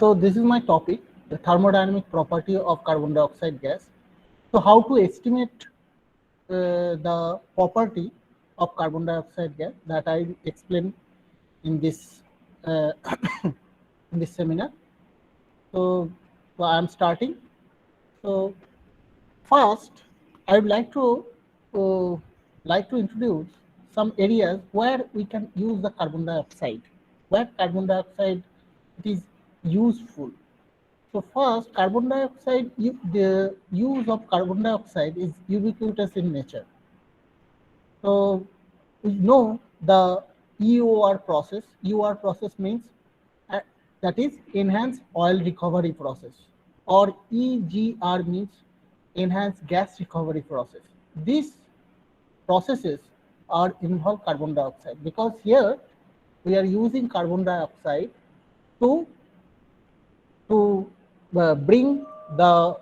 So this is my topic, the thermodynamic property of carbon dioxide gas. So how to estimate the property of carbon dioxide gas that I explain in this in this seminar. So I am starting. So first, I would uh, like to introduce some areas where we can use the carbon dioxide, where carbon dioxide it is useful. So first, carbon dioxide, the use of carbon dioxide is ubiquitous in nature. So we know the EOR process. EOR process means uh, that is enhanced oil recovery process, or EGR means enhanced gas recovery process. These processes are involve carbon dioxide because here we are using carbon dioxide to bring the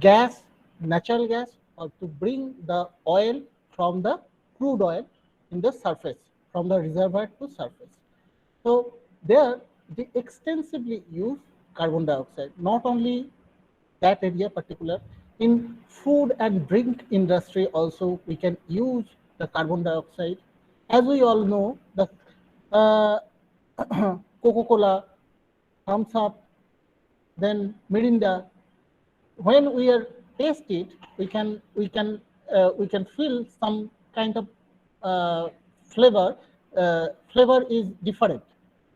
gas, natural gas, or to bring the oil from the crude oil in the surface, from the reservoir to surface. So there they extensively use carbon dioxide, not only that area particular, in food and drink industry also we can use the carbon dioxide. As we all know, the uh, Coca-Cola, Thumbs Up, then Mirinda, when we are taste it, we can feel some kind of uh, flavor. Flavor is different.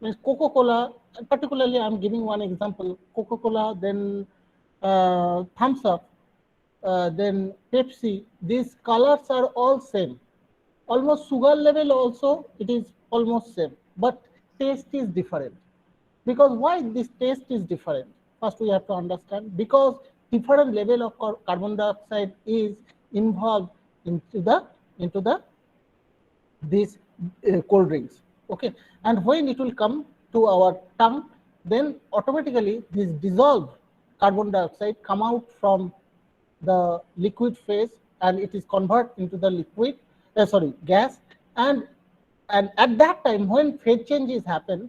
Means Coca-Cola, particularly, I'm giving one example. Coca-Cola, then Thumbs Up, then Pepsi. These colors are all same. Almost sugar level also it is almost same, but taste is different. Because why this taste is different? First we have to understand, because different level of carbon dioxide is involved into the these cold drinks. Okay, and when it will come to our tongue, then automatically this dissolved carbon dioxide come out from the liquid phase and it is converted into the liquid, gas. And and at that time when phase changes happen,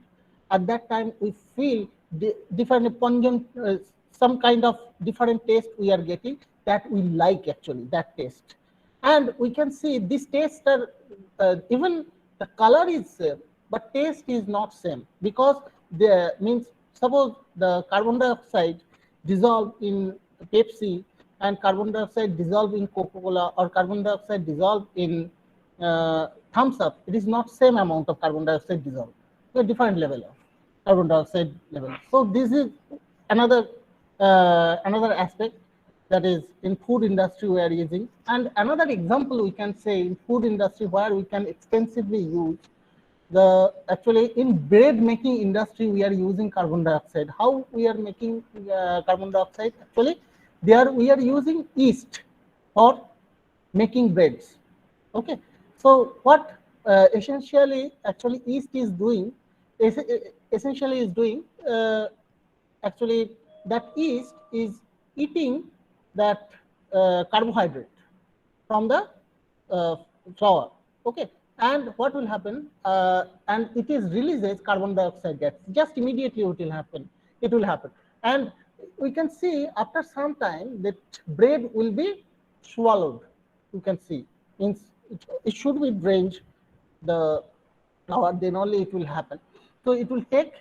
at that time we feel different pungent, some kind of different taste we are getting, that we like actually that taste. And we can see this taste are, even the color is same but taste is not same, because the means suppose the carbon dioxide dissolve in Pepsi and carbon dioxide dissolve in Coca-Cola, or carbon dioxide dissolve in Thumbs Up, it is not same amount of carbon dioxide dissolved, a different level of carbon dioxide level. So this is another another aspect, that is in food industry we are using. And another example we can say in food industry where we can extensively use the, actually in bread making industry we are using carbon dioxide. How we are making carbon dioxide? Actually there we are using yeast for making breads. Okay, so what essentially actually yeast is doing, essentially is doing, actually that yeast is eating that carbohydrate from the uh, flour. Okay, and what will happen? And it is releases carbon dioxide gas. Just immediately it will happen. It will happen, and we can see after some time that bread will be swallowed. You can see, means it should be drained the flour, then only it will happen. So it will take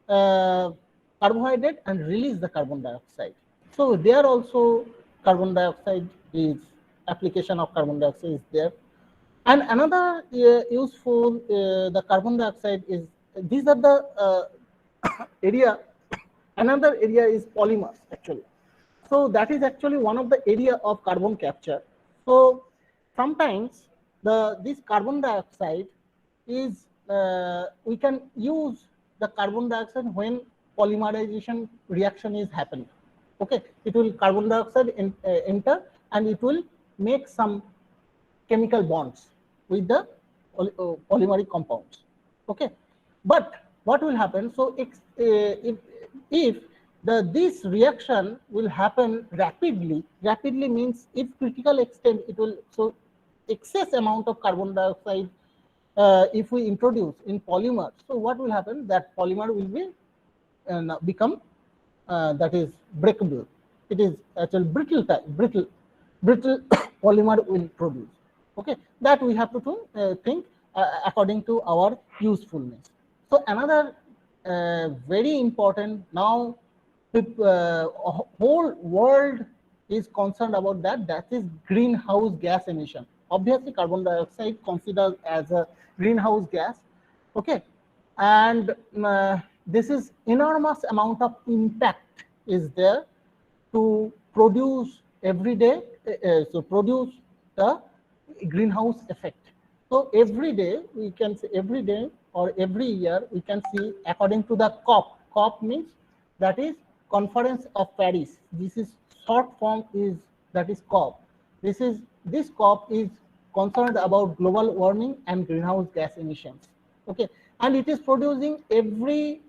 carbohydrate and release the carbon dioxide. So there also carbon dioxide is, application of carbon dioxide is there. And another useful the carbon dioxide is, these are the area. Another area is polymers actually. So that is actually one of the area of carbon capture. So sometimes this carbon dioxide is, we can use the carbon dioxide when polymerization reaction is happening. Okay, it will carbon dioxide enter and it will make some chemical bonds with the polymeric compounds. Okay, but what will happen? So if this reaction will happen rapidly, rapidly means if critical extent it will, so excess amount of carbon dioxide if we introduce in polymer, so what will happen? That polymer will be become that is breakable. It is actually brittle polymer will produce. Okay, that we have to think according to our usefulness. So another very important now, whole world is concerned about that. That is greenhouse gas emission. Obviously, carbon dioxide considered as a greenhouse gas. Okay, and this is enormous amount of impact is there to produce every day, so produce the greenhouse effect. So every day we can say, every day or every year we can see, according to the COP. COP means that is Conference of Paris. This is short form is that is COP. This COP is concerned about global warming and greenhouse gas emissions. Okay, and it is producing every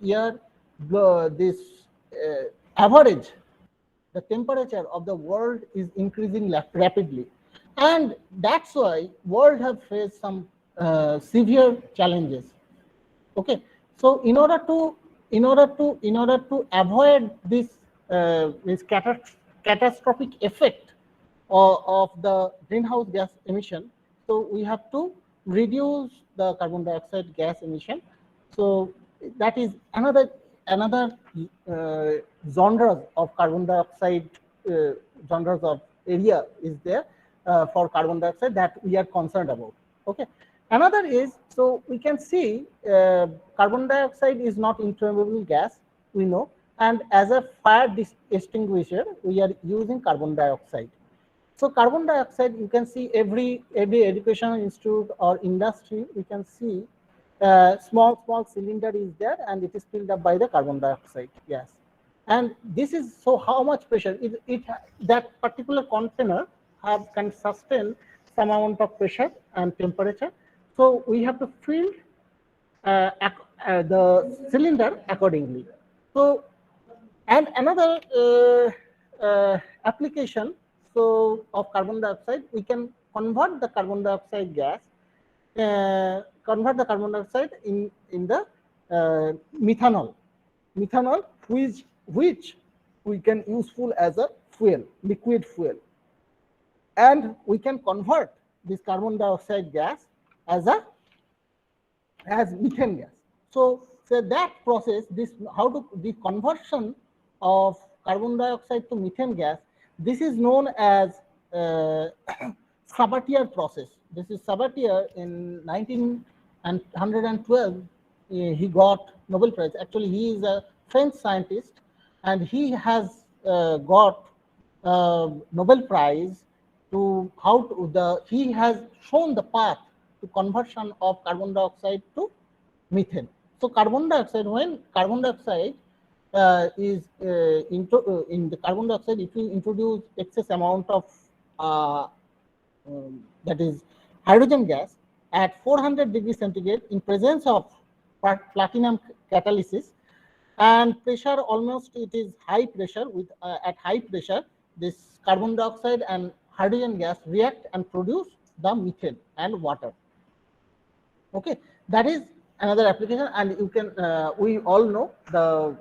year this average. The temperature of the world is increasing rapidly, and that's why world have faced some severe challenges. Okay, so in order to avoid this catastrophic effect of the greenhouse gas emission, so we have to reduce the carbon dioxide gas emission. So that is another genres of carbon dioxide, genres of area is there for carbon dioxide that we are concerned about. Okay, another is, so we can see carbon dioxide is not inflammable gas, we know, and as a fire extinguisher we are using carbon dioxide. So carbon dioxide, you can see every educational institute or industry, we can see small cylinder is there, and it is filled up by the carbon dioxide gas. And this is, so how much pressure that particular container can sustain some amount of pressure and temperature. So we have to fill the cylinder accordingly. So, and another application so of carbon dioxide, we can convert the carbon dioxide gas, convert the carbon dioxide in the methanol, which we can useful as a fuel, liquid fuel, and we can convert this carbon dioxide gas as methane gas. So that process, the conversion of carbon dioxide to methane gas, this is known as Sabatier process. This is Sabatier in 1912. He got Nobel Prize. Actually, he is a French scientist, and he has got Nobel Prize to he has shown the path to conversion of carbon dioxide to methane. So carbon dioxide, when carbon dioxide is in the carbon dioxide, if you introduce excess amount of that is hydrogen gas at 400 degrees centigrade in presence of platinum catalysis, and pressure, almost it is high pressure, with at high pressure this carbon dioxide and hydrogen gas react and produce the methane and water. Okay, that is another application. And you can we all know the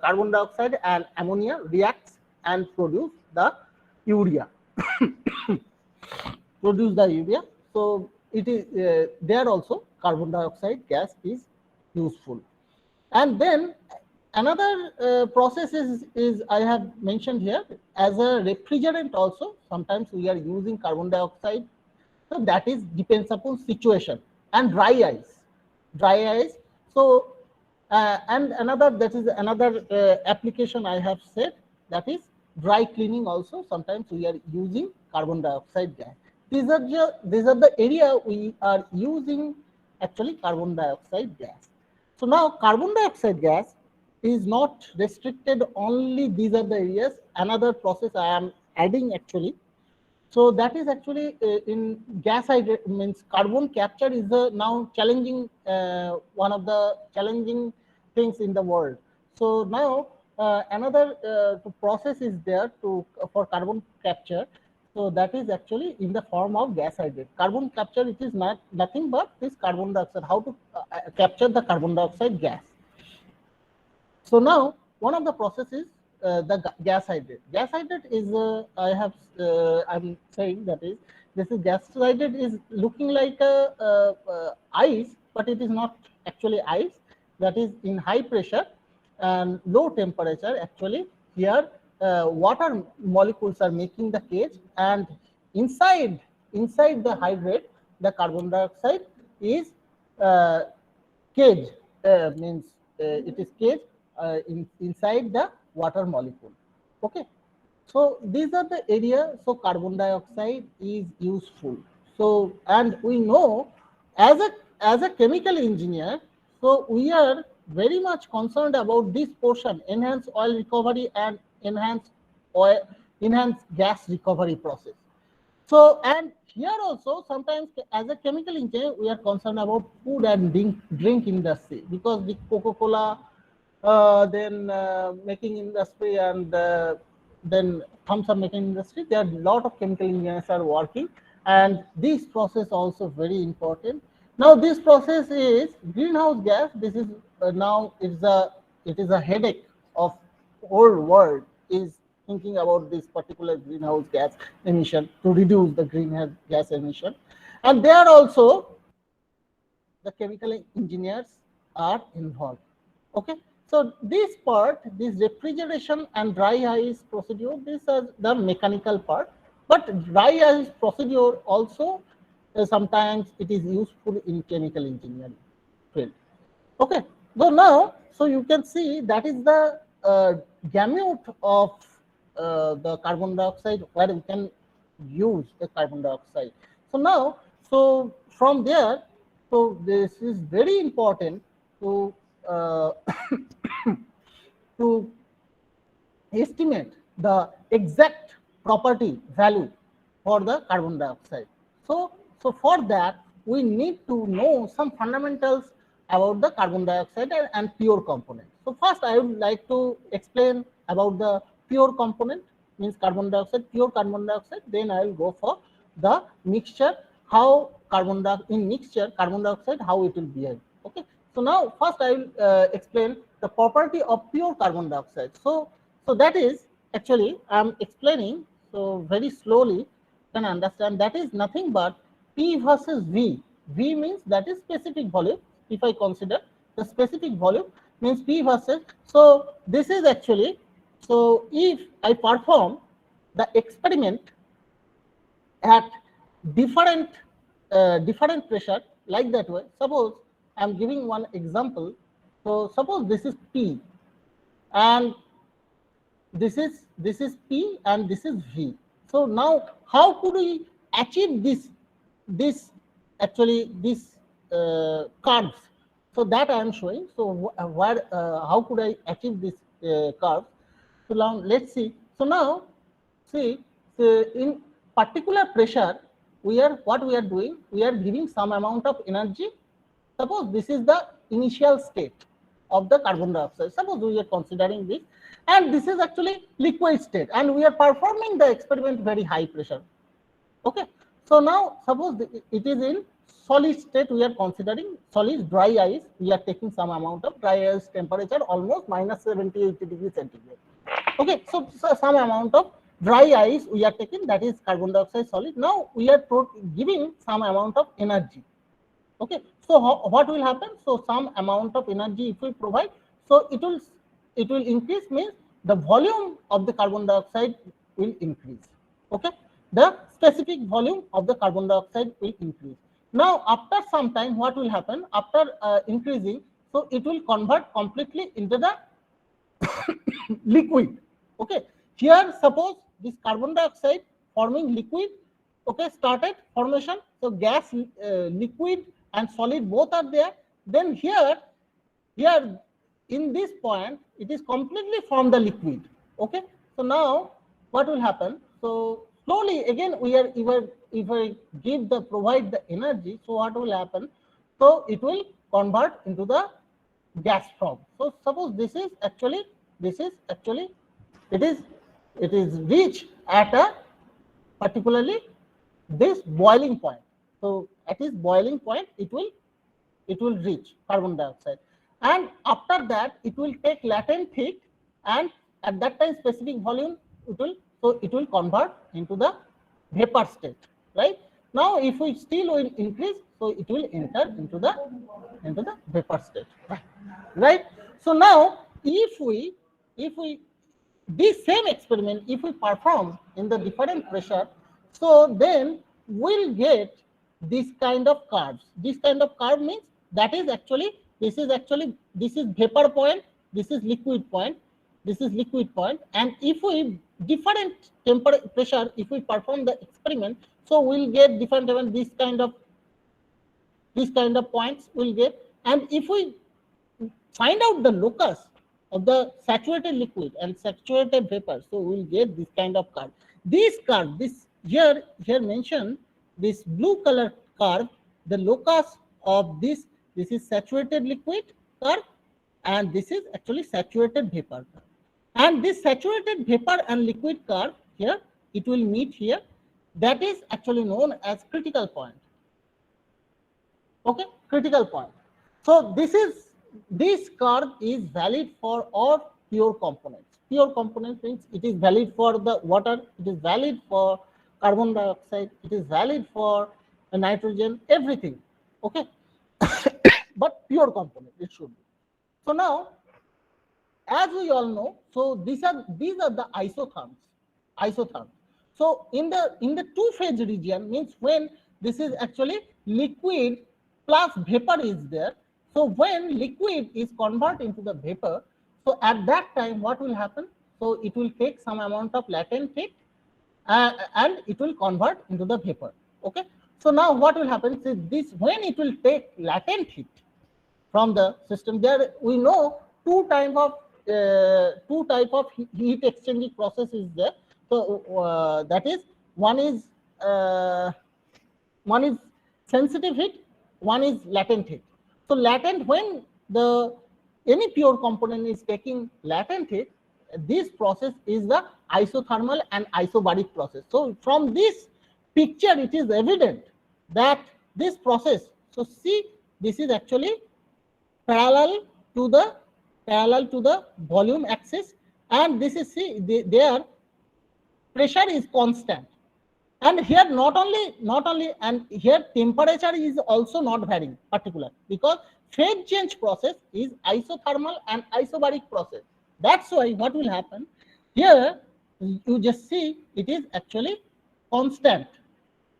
carbon dioxide and ammonia reacts and produce the urea. So it is there also carbon dioxide gas is useful. And then another process is I have mentioned here as a refrigerant also. Sometimes we are using carbon dioxide. So that is depends upon situation. And dry ice. So and another application I have said, that is dry cleaning also. Sometimes we are using carbon dioxide gas. These are the area we are using actually carbon dioxide gas. So now carbon dioxide gas is not restricted only these are the areas. Another process I am adding actually. So that is actually in gas means carbon capture is now challenging, one of the challenging things in the world. So now another process is there for carbon capture. So that is actually in the form of gas hydrate. Carbon capture, it is nothing but this carbon dioxide. How to capture the carbon dioxide gas. So now one of the processes the gas hydrate. Gas hydrate is I'm saying that is this is gas hydrate is looking like a ice, but it is not actually ice. That is in high pressure and low temperature. Actually, here water molecules are making the cage, and inside the hydrate, the carbon dioxide is uh, cage means it is cage inside the water molecule. Okay, so these are the area. So carbon dioxide is useful. So and we know as a chemical engineer, so we are very much concerned about this portion: enhanced oil recovery and oil enhanced gas recovery process. So, and here also sometimes as a chemical engineer, we are concerned about food and drink industry, because the Coca-Cola, then making industry, and then thumbs up making industry, there are a lot of chemical engineers are working, and this process also very important. Now this process is greenhouse gas. This is now it is a headache of whole world is thinking about this particular greenhouse gas emission to reduce the greenhouse gas emission. And there also the chemical engineers are involved. Okay, so this part, this refrigeration and dry ice procedure, these are the mechanical part, but dry ice procedure also sometimes it is useful in chemical engineering field. Okay, so now, so you can see that is the gamut of the carbon dioxide where we can use the carbon dioxide. So now, so from there, so this is very important to to estimate the exact property value for the carbon dioxide. So for that, we need to know some fundamentals about the carbon dioxide and pure component. So first, I would like to explain about the pure component, means carbon dioxide, pure carbon dioxide. Then I will go for the mixture, how in mixture carbon dioxide, how it will behave. Okay. So now first I will explain the property of pure carbon dioxide. So that is actually I'm explaining so very slowly, can understand that is nothing but P versus V. V means that is specific volume. If I consider the specific volume means P versus, so this is actually, so if I perform the experiment at different different pressure like that way, suppose I'm giving one example. So suppose this is P and this is P and this is V. So now how could we achieve this actually this curves? So that I am showing. So where how could I achieve this curve? So now let's see. So now see, so in particular pressure, what we are doing, we are giving some amount of energy. Suppose this is the initial state of the carbon dioxide. Suppose we are considering this, and this is actually liquid state, and we are performing the experiment very high pressure. Okay. So now suppose it is in solid state, we are considering solid dry ice, we are taking some amount of dry ice temperature almost minus 70, 80 degrees centigrade. Okay, so some amount of dry ice we are taking, that is carbon dioxide solid. Now we are giving some amount of energy. Okay, so what will happen? So some amount of energy if we provide, so it will increase, means the volume of the carbon dioxide will increase. Okay, the specific volume of the carbon dioxide will increase. Now after some time, what will happen after increasing? So it will convert completely into the liquid. Okay, here suppose this carbon dioxide forming liquid, okay, started formation. So gas, liquid and solid both are there. Then here in this point it is completely from the liquid. Okay, so now what will happen? So slowly again we are if I give the provide the energy, so what will happen? So it will convert into the gas form. So suppose this is actually it is reached at a particularly this boiling point. So at this boiling point it will reach carbon dioxide. and after that it will take latent heat, and at that time specific volume it will convert into the vapor state, right? Now if we still will increase, so it will enter into the vapor state, right? So now if we this same experiment if we perform in the different pressure, so then we'll get this kind of curves. This kind of curve means that is actually this is vapor point, this is liquid point, this is liquid point, and if we different temperature pressure if we perform the experiment, so we'll get different these kind of points we'll get. And if we find out the locus of the saturated liquid and saturated vapor, so we'll get this kind of curve. This curve, this here mentioned, this blue color curve, the locus of this is saturated liquid curve, and this is actually saturated vapor curve. And this saturated vapor and liquid curve here, it will meet here. That is actually known as critical point. Okay, critical point. So this curve is valid for all pure components. Pure components means it is valid for the water, it is valid for carbon dioxide, it is valid for nitrogen, everything. Okay, but pure component it should be. So now, as we all know, so these are the isotherms. Isotherms. So in the two phase region means when this is actually liquid plus vapor is there. So when liquid is converted into the vapor, so at that time what will happen? So it will take some amount of latent heat and it will convert into the vapor. Okay. So now what will happen is this, when it will take latent heat from the system, there we know two type of heat exchanging process is there. So that is one is sensitive heat, one is latent heat. So latent, when the any pure component is taking latent heat, this process is the isothermal and isobaric process. So from this picture it is evident that this process, so see, this is actually parallel to the volume axis, and this is, see, their pressure is constant. And here not only and here temperature is also not varying particular, because phase change process is isothermal and isobaric process. That's why what will happen here, you just see it is actually constant.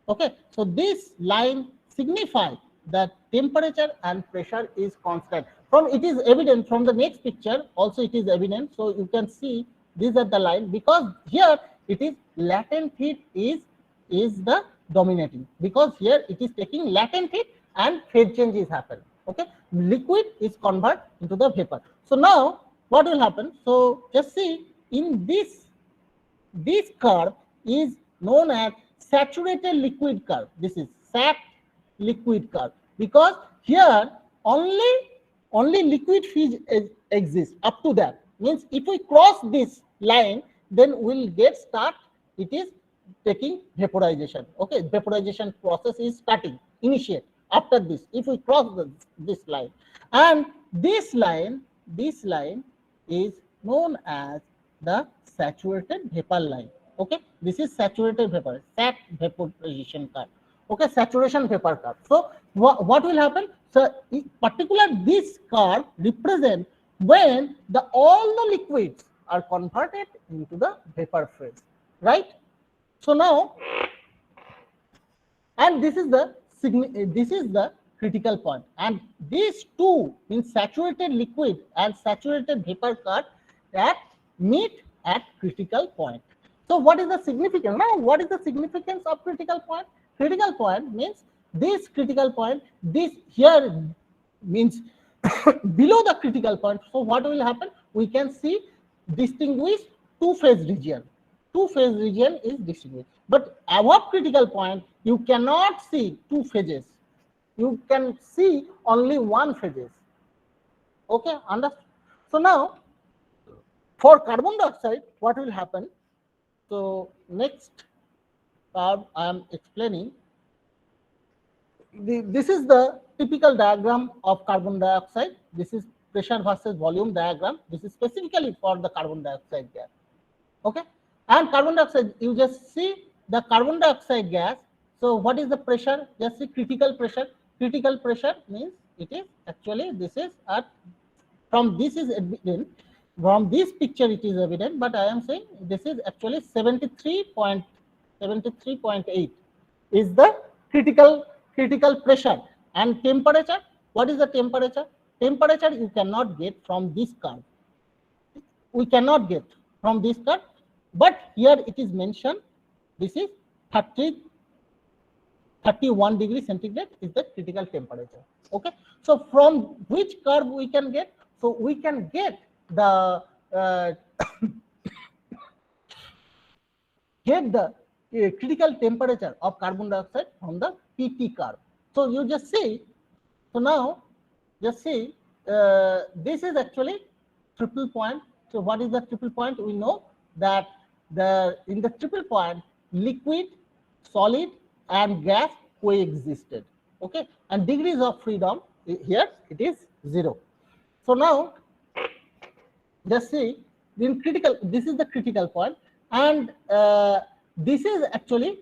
Okay, so this line signifies that temperature and pressure is constant. From it is evident from the next picture also it is evident. So you can see these are the line, because here it is latent heat is the dominating, because here it is taking latent heat and phase change is happening. Okay, liquid is converted into the vapor. So now what will happen? So just see, in this curve is known as saturated liquid curve. This is sat liquid curve, because here only liquid phase exists up to that. Means if we cross this line, then we'll get start, it is taking vaporization. Okay, vaporization process is starting, initiate after this, if we cross this line. And this line is known as the saturated vapor line. Okay, this is saturated vapor, sat vaporization curve. Okay, saturation vapor curve. So what will happen? So in particular this curve represent when all the liquids are converted into the vapor phase, right? So now, and this is the critical point, and these two means saturated liquid and saturated vapor curve that meet at critical point. So what is the significance? Now what is the significance of critical point? Critical point means this critical point, this here means below the critical point. So what will happen? We can see distinguish two phase region. Two phase region is distinguished, but above critical point you cannot see two phases. You can see only one phases. Okay, understand? So now for carbon dioxide, what will happen? So next part I am explaining. This is the typical diagram of carbon dioxide. This is pressure versus volume diagram. This is specifically for the carbon dioxide gas. Okay, and carbon dioxide, you just see the carbon dioxide gas. So what is the pressure? Just see critical pressure. Critical pressure means it is actually, this is at, from this is evident, from this picture it is evident, but I am saying this is actually 73.8 is the critical pressure. And temperature, what is the temperature? Temperature you cannot get from this curve. We cannot get from this curve, but here it is mentioned, this is 31 degree centigrade is the critical temperature. Okay, so from which curve we can get? So we can get the critical temperature of carbon dioxide from the PT curve. So you just see, so now just see, this is actually triple point. So what is the triple point? We know that in the triple point, liquid, solid and gas coexisted. Okay, and degrees of freedom, here it is 0. So now just see, in critical, this is the critical point, and this is actually,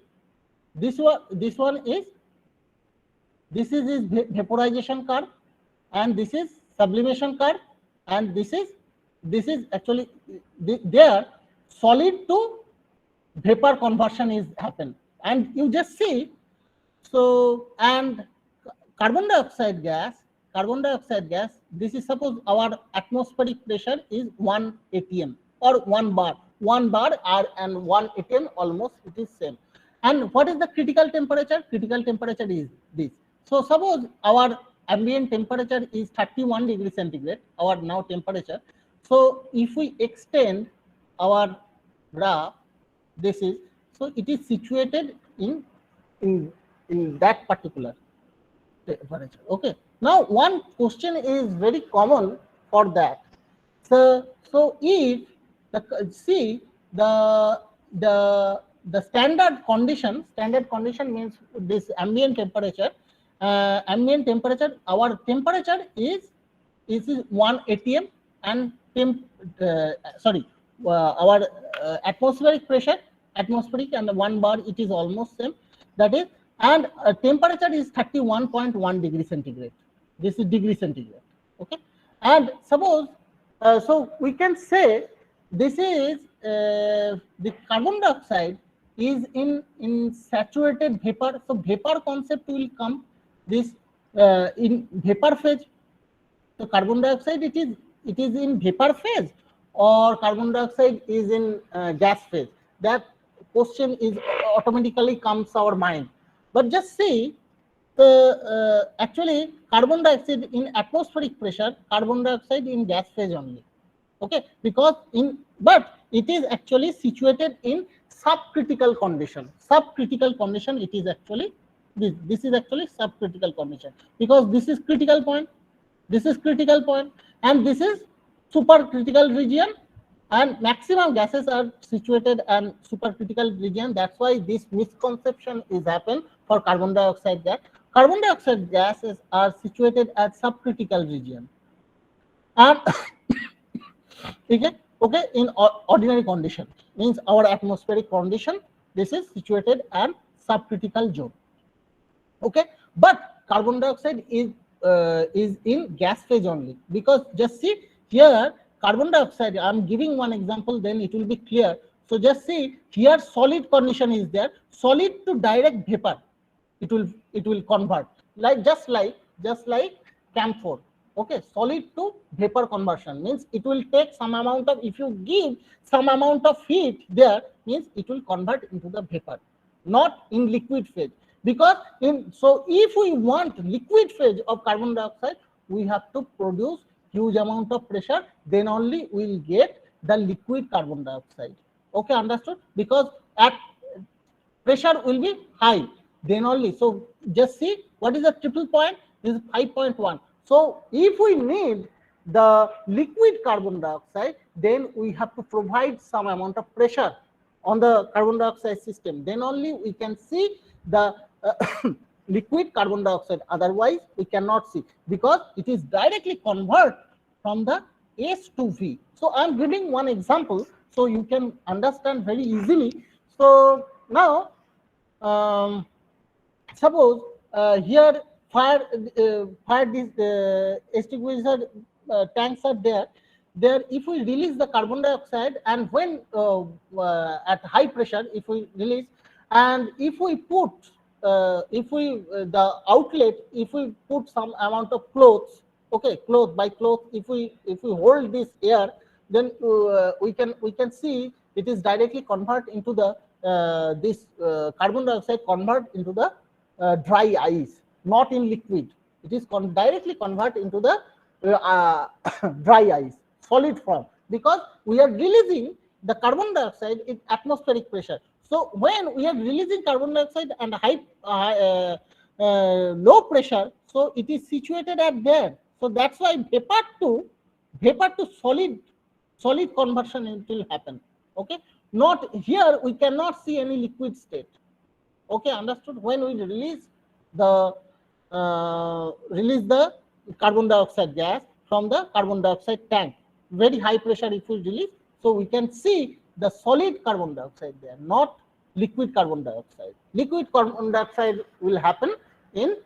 this one is vaporization curve, and this is sublimation curve, and this is actually there solid to vapor conversion is happen. And you just see, so, and carbon dioxide gas, this is, suppose our atmospheric pressure is 1 atm or 1 bar, and 1 atm almost it is same. And what is the critical temperature? Critical temperature is this. So suppose our ambient temperature is 31 degree centigrade, our now temperature. So if we extend our graph, this is, so it is situated in that particular temperature. Okay, now one question is very common for that. So if see the standard condition means this ambient temperature, our temperature is 1 atm, and our atmospheric pressure, and 1 bar, it is almost same, that is, and temperature is 31.1 degree centigrade. This is degree centigrade. Okay, and suppose, so we can say this is the carbon dioxide is in saturated vapor. So vapor concept will come this in vapor phase. So carbon dioxide, it is in vapor phase, or carbon dioxide is in gas phase. That question is automatically comes our mind. But just see, actually carbon dioxide in atmospheric pressure, carbon dioxide in gas phase only. Okay, because but it is actually situated in subcritical condition. Subcritical condition, it is actually this is actually subcritical condition, because this is critical point, and this is supercritical region, and maximum gases are situated in supercritical region. That's why this misconception is happen for carbon dioxide gas. Carbon dioxide gases are situated at subcritical region, and okay, in ordinary condition, means our atmospheric condition, this is situated at subcritical zone. Okay, but carbon dioxide is in gas phase only, because just see here, carbon dioxide, I am giving one example, then it will be clear. So just see here, solid condition is there, solid to direct vapor, it will convert, like just like camphor. Okay, solid to vapor conversion means it will take some amount of, if you give some amount of heat there, means it will convert into the vapor, not in liquid phase. Because so if we want liquid phase of carbon dioxide, we have to produce huge amount of pressure, then only we will get the liquid carbon dioxide. Okay, understood? Because at pressure will be high, then only. So just see what is the triple point, this is 5.1. So if we need the liquid carbon dioxide, then we have to provide some amount of pressure on the carbon dioxide system, then only we can see the liquid carbon dioxide. Otherwise we cannot see, because it is directly convert from the S to V. So I'm giving one example so you can understand very easily. So now suppose here fire extinguisher tanks are there. There, if we release the carbon dioxide, and when at high pressure, if we release, and if we put the outlet, if we put some amount of clothes, okay, cloth by cloth, if we hold this air, then we can see it is directly convert into the this carbon dioxide convert into the dry ice, not in liquid. It is directly convert into the dry ice, solid form, because we are releasing the carbon dioxide in atmospheric pressure. So when we are releasing carbon dioxide and low pressure, so it is situated at there. So that's why vapor to solid conversion it will happen. Okay, not here we cannot see any liquid state. Okay, understood? When we release the carbon dioxide gas from the carbon dioxide tank, very high pressure if we release, so we can see the solid carbon dioxide there, not liquid carbon dioxide. Liquid carbon dioxide will happen in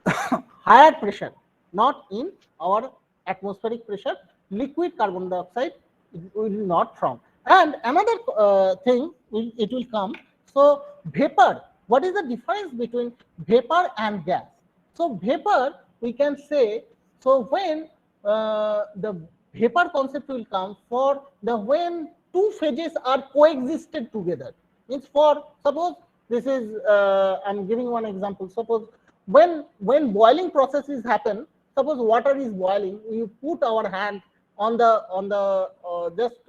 higher pressure, not in our atmospheric pressure. Liquid carbon dioxide will not form. And another thing, it will come. So vapor, what is the difference between vapor and gas? So vapor, we can say, so when the vapor concept will come for the when two phases are coexisted together. Means for suppose this is I'm giving one example. Suppose when boiling processes happen, suppose water is boiling, you put our hand on the just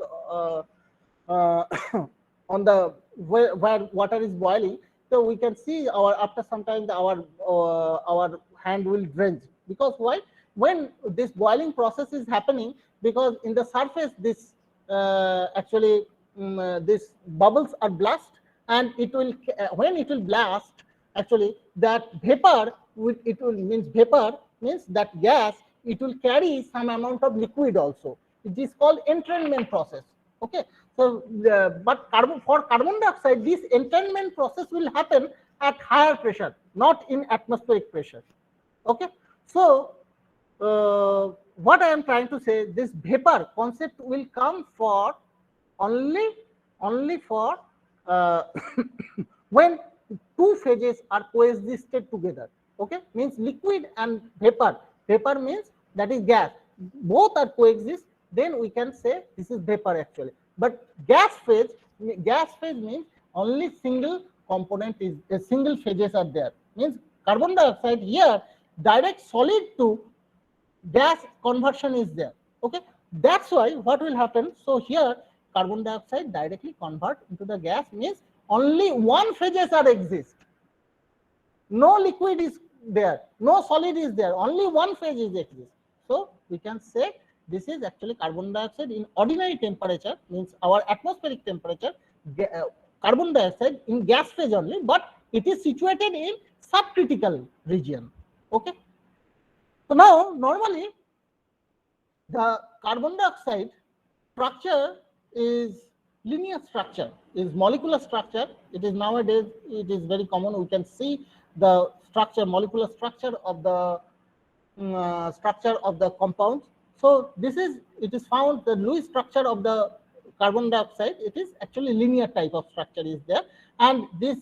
on the where water is boiling, so we can see after some time our hand will drench. Because why? When this boiling process is happening, because in the surface this actually these bubbles are blast, and it will when it will blast, actually that vapor means that gas, it will carry some amount of liquid also. It is called entrainment process. Okay, so but for carbon dioxide, this entrainment process will happen at higher pressure, not in atmospheric pressure. Okay, so what I am trying to say, this vapor concept will come for only for when two phases are coexisted together. Okay, means liquid and vapor. Vapor means that is gas. Both are coexist. Then we can say this is vapor actually. But gas phase means only single component is single phases are there. Means carbon dioxide here direct solid to gas conversion is there. Okay, that's why what will happen. So here carbon dioxide directly convert into the gas, means only one phases are exist. No liquid is there, no solid is there, only one phase is exist. So we can say this is actually carbon dioxide in ordinary temperature, means our atmospheric temperature, carbon dioxide in gas phase only, but it is situated in subcritical region. Okay. So now normally the carbon dioxide structure is linear structure, is molecular structure. It is nowadays, it is very common. We can see the structure, molecular structure of the compounds. So this is, it is found the Lewis structure of the carbon dioxide. It is actually linear type of structure is there, and this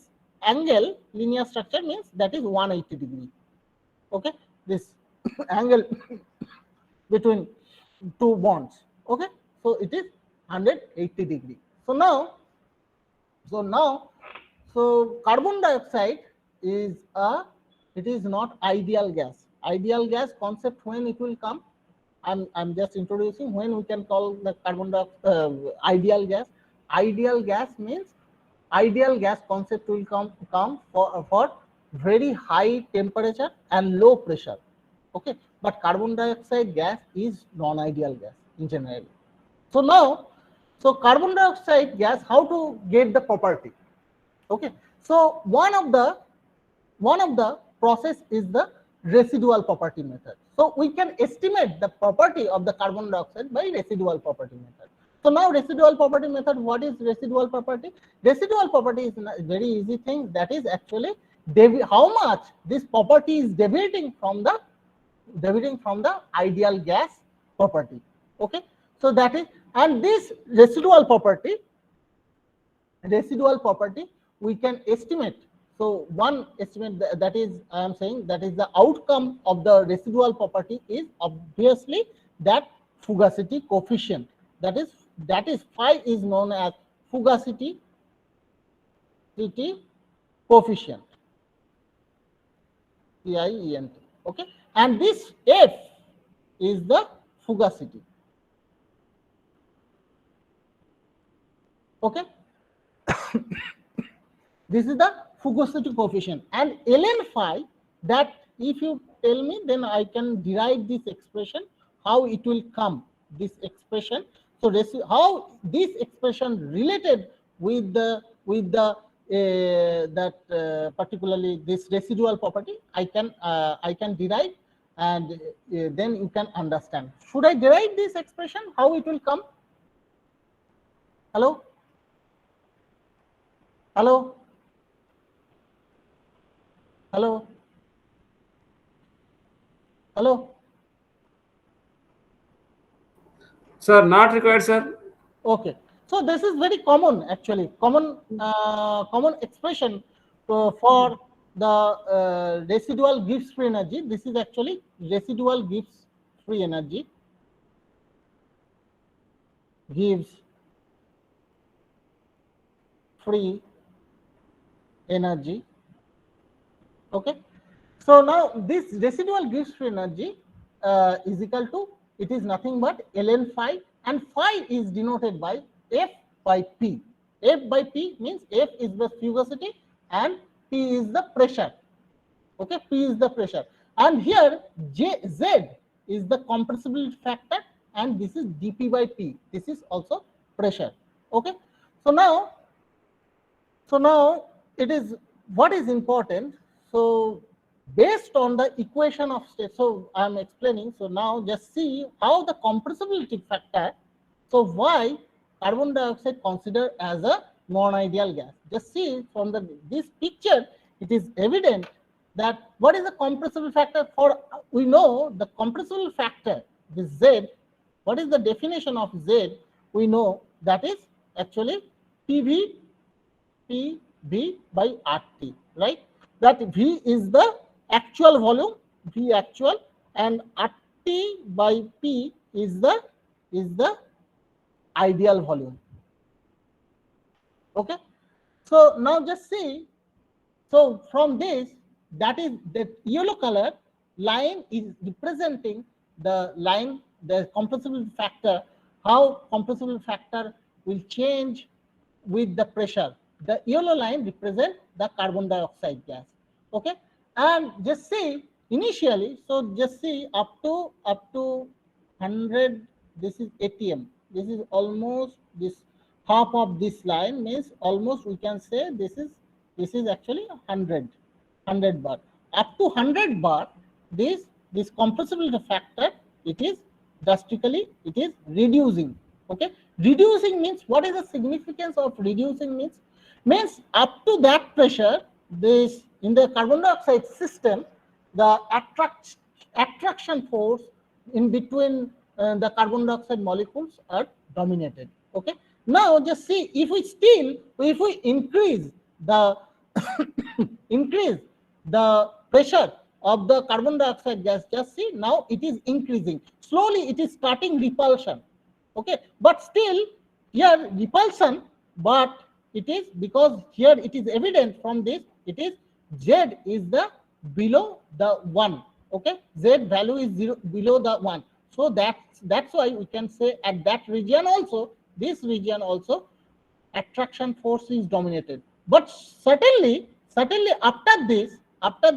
angle linear structure means that is 180 degree. Okay, this angle between two bonds. Okay, so it is 180 degree. So now carbon dioxide is it is not ideal gas. Ideal gas concept, when it will come, I'm just introducing when we can call the carbon dioxide ideal gas. Ideal gas means ideal gas concept will come for very high temperature and low pressure. Okay, but carbon dioxide gas is non-ideal gas in general. So now, so carbon dioxide gas, how to get the property? Okay, so one of the process is the residual property method. So we can estimate the property of the carbon dioxide by residual property method. So now residual property method, what is residual property? Residual property is a very easy thing. That is actually how much this property is deviating from the ideal gas property. Okay, so that is, and this residual property we can estimate. So one estimate that is, I am saying, that is the outcome of the residual property is obviously that fugacity coefficient. That is phi is known as fugacity coefficient, CIENT. Okay, and this F is the fugacity. Okay, this is the fugacity coefficient, and ln phi, that if you tell me, then I can derive this expression, how it will come, this expression. So how this expression related with the particularly this residual property, I can derive, and then you can understand. Should I derive this expression, how it will come? Hello? Hello? Hello? Hello? Sir, not required, sir. Okay. So this is very common, actually, common expression for the residual Gibbs free energy. This is actually residual Gibbs free energy. Gibbs free energy. Okay. So now this residual Gibbs free energy is equal to, it is nothing but ln phi, and phi is denoted by F by P. F by P means F is the fugacity and P is the pressure. Okay, P is the pressure, and here Z is the compressibility factor, and this is dP by P. This is also pressure. Okay, so now it is, what is important. So based on the equation of state, so I am explaining. So now just see how the compressibility factor. So why carbon dioxide considered as a non-ideal gas? Just see from this picture, it is evident that what is the compressible factor for, we know the compressible factor, the Z. What is the definition of Z? We know that is actually PV by RT, right? That V is the actual volume, V actual, and RT by P is the ideal volume. Okay, so now just see. So from this, that is the yellow color line is representing the line, the compressibility factor, how compressibility factor will change with the pressure. The yellow line represents the carbon dioxide gas. Okay, and just see initially. So just see up to 100. This is ATM. This is almost this half of this line, means almost we can say this is actually 100 bar. Up to 100 bar, this compressibility factor, it is drastically, it is reducing. Okay, reducing means, what is the significance of reducing means up to that pressure, this in the carbon dioxide system, the attraction force in between the carbon dioxide molecules are dominated. Okay, now just see, if we increase the increase the pressure of the carbon dioxide gas, just see now it is increasing slowly, it is starting repulsion. Okay, but still here repulsion, but it is, because here it is evident from this, it is Z is the below the 1. Okay, Z value is 0 below the 1. So that's why we can say at that region also, this region also, attraction force is dominated. But certainly after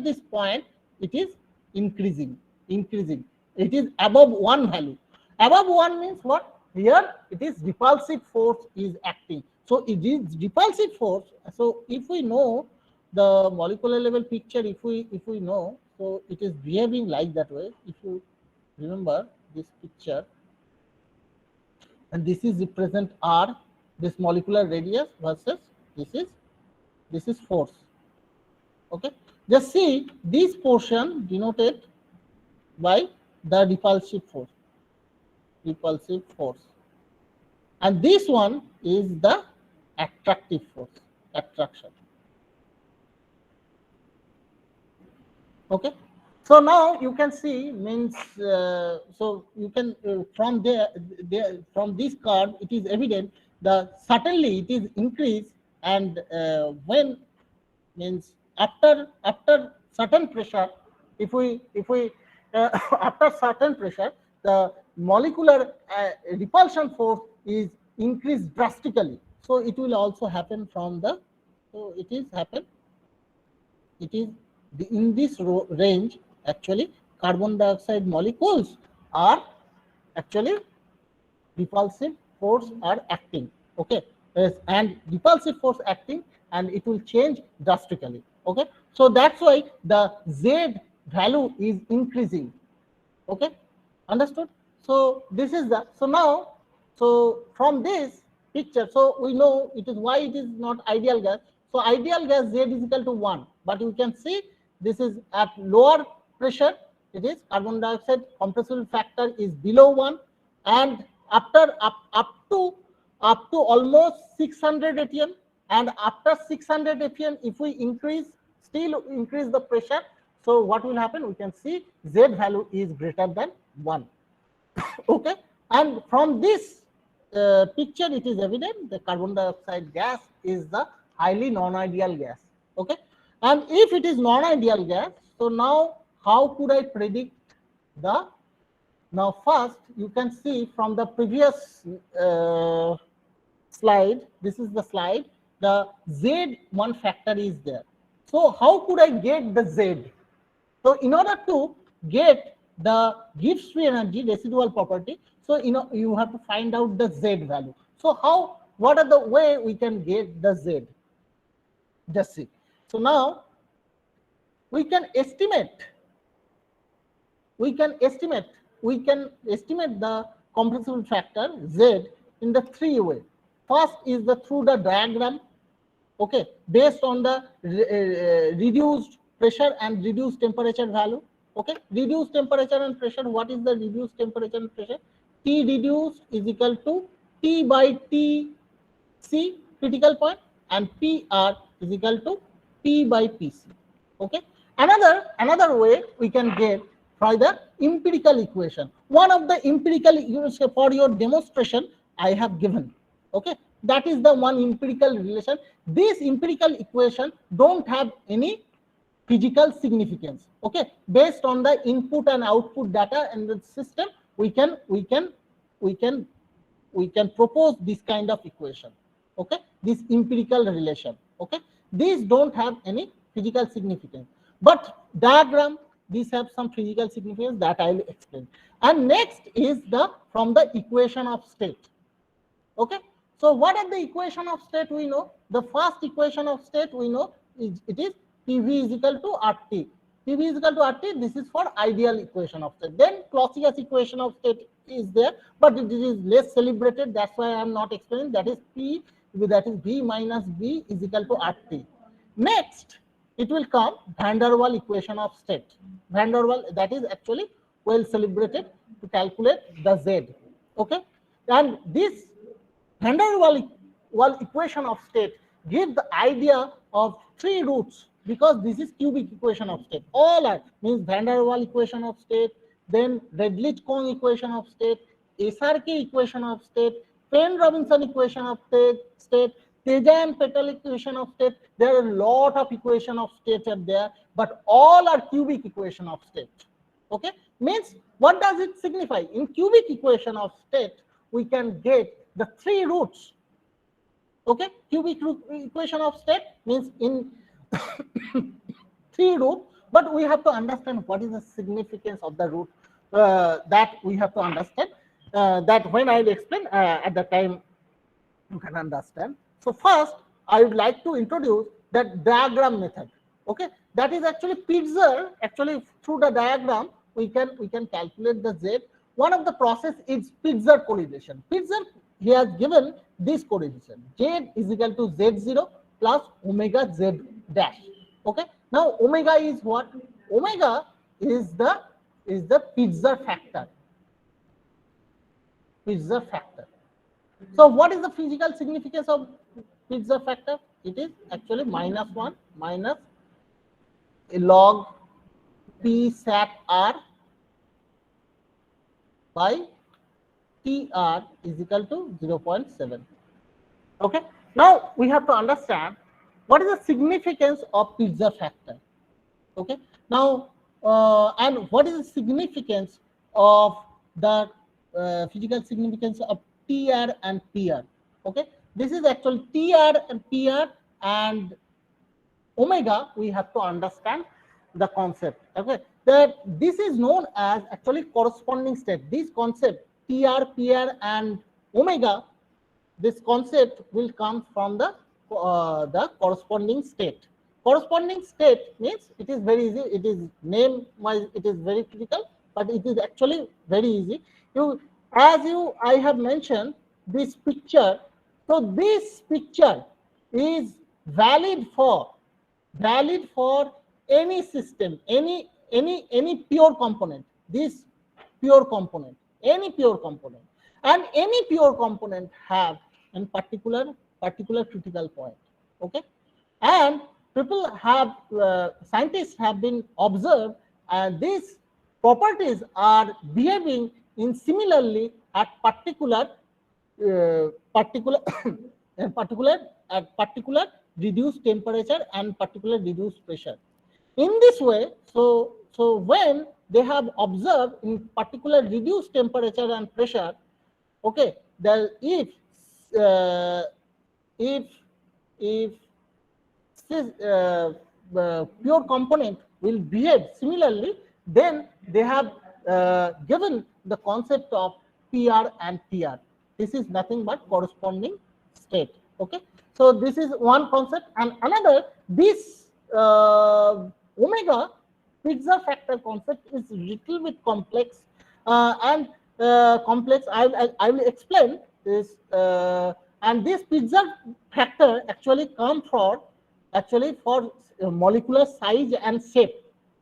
this point, it is increasing. It is above 1 value. Above 1 means what? Here it is repulsive force is acting. So it is repulsive force. So if we know the molecular level picture, if we know, So it is behaving like that way. If you remember this picture, and this is represent R, this molecular radius versus this is force. Okay, just see this portion denoted by the repulsive force, and this one is the attractive force, attraction. Okay, so now you can see means so you can from there from this curve it is evident that certainly it is increased, and when means after certain pressure, if we after certain pressure, the molecular repulsion force is increased drastically. So it will also happen from the, so it is happen, it is in this range. Actually carbon dioxide molecules are actually repulsive force are acting. Okay, yes, and repulsive force acting, and it will change drastically. Okay, so that's why the Z value is increasing. Okay, understood? So this is the, so now, so from this picture, so we know it is why it is not ideal gas. So ideal gas Z is equal to 1, but you can see this is at lower pressure, it is carbon dioxide compressible factor is below 1, and after up to almost 600 atm, and after 600 atm if we still increase the pressure, so what will happen, we can see Z value is greater than 1. Okay, and from this picture it is evident the carbon dioxide gas is the highly non-ideal gas. Okay, and if it is non-ideal gas, so now how could I predict the, now first you can see from the previous slide, this is the slide, the Z1 factor is there. So how could I get the Z? So in order to get the Gibbs free energy residual property, so you have to find out the Z value. So how, what are the way we can get the Z? Just see. So now we can estimate the compressible factor Z in the 3 way. First is the through the diagram, okay, based on the reduced pressure and reduced temperature value. Okay, reduced temperature and pressure, what is the reduced temperature and pressure? T reduced is equal to T by T C critical point, and PR is equal to P by PC. Okay, another way we can get by the empirical equation. One of the empirical equations for your demonstration I have given. Okay, that is the one empirical relation. This empirical equation don't have any physical significance. Okay, based on the input and output data in the system, we can propose this kind of equation. Okay, this empirical relation. Okay, these don't have any physical significance, but diagram, these have some physical significance that I'll explain. And next is the from the equation of state. Okay, so what are the equation of state? We know the first equation of state we know is, it is PV is equal to RT. PV is equal to RT. This is for ideal equation of state. Then Clausius equation of state is there, but it is less celebrated. That's why I am not explaining. That is P, that is V minus V is equal to RT. Next, it will come Van der Waal equation of state. Van der Waal, that is actually well celebrated to calculate the Z. Okay, and this Van der Waal equation of state gives the idea of 3 roots, because this is cubic equation of state. All are means Van der Waal equation of state, then Redlich-Kwong equation of state, SRK equation of state, Penn-Robinson equation of state, Teja and Patel equation of state. There are a lot of equation of state are there, but all are cubic equation of state. Okay, means what does it signify? In cubic equation of state, we can get the 3 roots. Okay, cubic equation of state means in 3 root, but we have to understand what is the significance of the root. That we have to understand. That when I will explain at the time, you can understand. So first, I would like to introduce the diagram method. Okay, that is actually Pitzer. Actually, through the diagram, we can calculate the Z. One of the process is Pitzer correlation. Pitzer, he has given this correlation: Z is equal to Z0 plus omega Z dash. Okay, now omega is what? Omega is the Pitzer factor. Pitzer factor. So what is the physical significance of Pitzer factor? It is actually -1 minus log P sat R by TR is equal to 0.7. Okay. Now we have to understand what is the significance of Pitzer factor. Okay. Now and what is the significance of the physical significance of TR and PR. Okay. This is actually TR and PR and omega. We have to understand the concept. Okay, that this is known as actually corresponding state. This concept TR, PR, and omega, this concept will come from the corresponding state. Corresponding state means it is very easy. It is name wise, it is very critical, but it is actually very easy. I have mentioned this picture. So this picture is valid for any system, any pure component. This pure component, any pure component, and any pure component have in particular critical point. Okay, and people have scientists have been observed, and these properties are behaving in similarly at particular reduced temperature and particular reduced pressure. In this way, so when they have observed in particular reduced temperature and pressure, okay, the if this pure component will behave similarly, then they have given the concept of PR and TR. This is nothing but corresponding state. Okay, so this is one concept, and another, this omega Pitzer factor concept is little bit complex and complex. I will explain this. And this Pitzer factor actually come for molecular size and shape.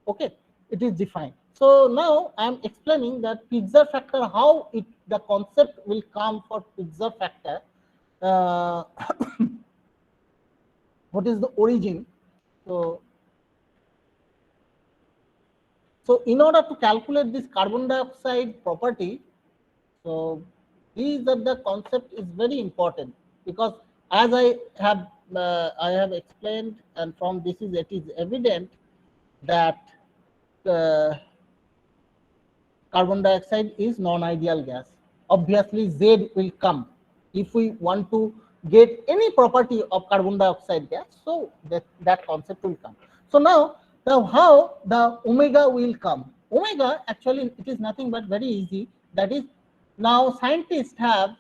Okay, it is defined. So now I am explaining that Pitzer factor, how the concept will come for Pitzer factor. What is the origin? So in order to calculate this carbon dioxide property, so these are the concept is very important, because as I have explained, and from this it is evident that carbon dioxide is non-ideal gas. Obviously, Z will come if we want to get any property of carbon dioxide gas. So that concept will come. So now how the omega will come? Omega actually it is nothing but very easy. That is, now scientists have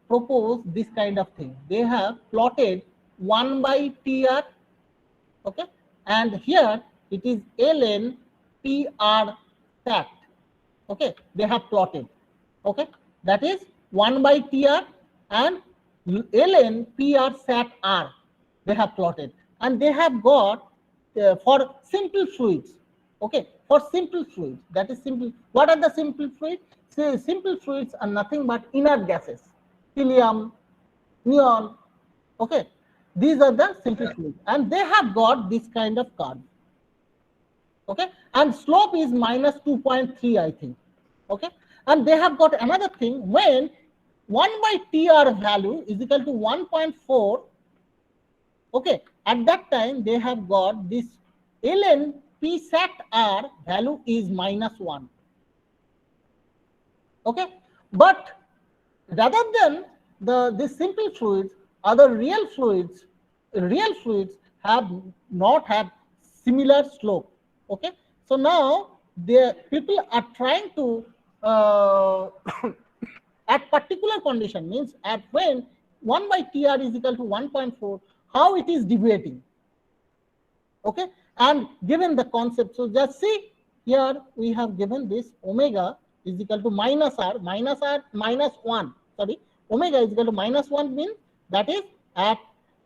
proposed this kind of thing. They have plotted 1 by TR. Okay, and here it is ln PR sat. Okay, they have plotted. Okay, that is 1 by TR and ln PR sat R. They have plotted, and they have got for simple fluids. Okay, for simple fluids, that is simple. What are the simple fluids? So simple fluids are nothing but inert gases, helium, neon. Okay, these are the simple fluids, and they have got this kind of curve. Okay, and slope is minus 2.3, I think. Okay, and they have got another thing, when 1 by TR value is equal to 1.4. Okay, at that time they have got this ln P sat R value is -1. Okay, but rather than the simple fluids, other real fluids have not had similar slope. Okay, so now the people are trying to at particular condition, means at when 1 by TR is equal to 1.4, how it is deviating. Okay, and given the concept, so just see here we have given this omega is equal to minus r minus 1. Sorry, omega is equal to minus 1 means that is at,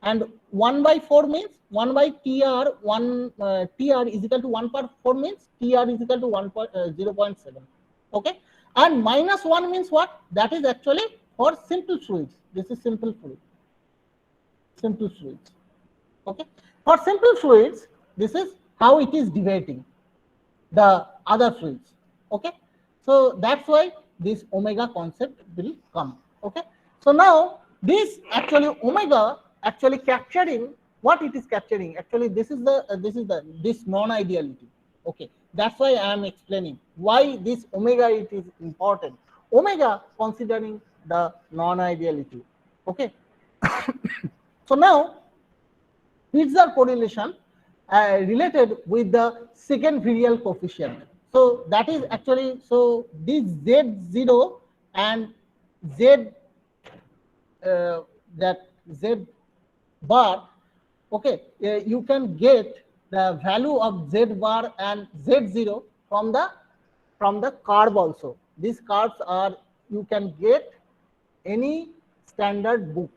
and 1 by 4 means 1 by tr 1 tr is equal to 1 per 4 means tr is equal to 0.7. Okay, and minus 1 means what? That is actually for simple fluids. This is simple fluid. Simple fluids. Okay, for simple fluids, this is how it is dividing the other fluids. Okay, so that's why this omega concept will come. Okay, so now this actually omega actually capturing what it is capturing. Actually, this is the this non-ideality. Okay, that's why I am explaining why this omega it is important. Omega considering the non-ideality. Okay, so now Pitzer correlation related with the second virial coefficient. So that is actually, so this Z0 and Z that Z bar, okay, you can get the value of Z bar and Z0 from the curve also. These curves are, you can get any standard book.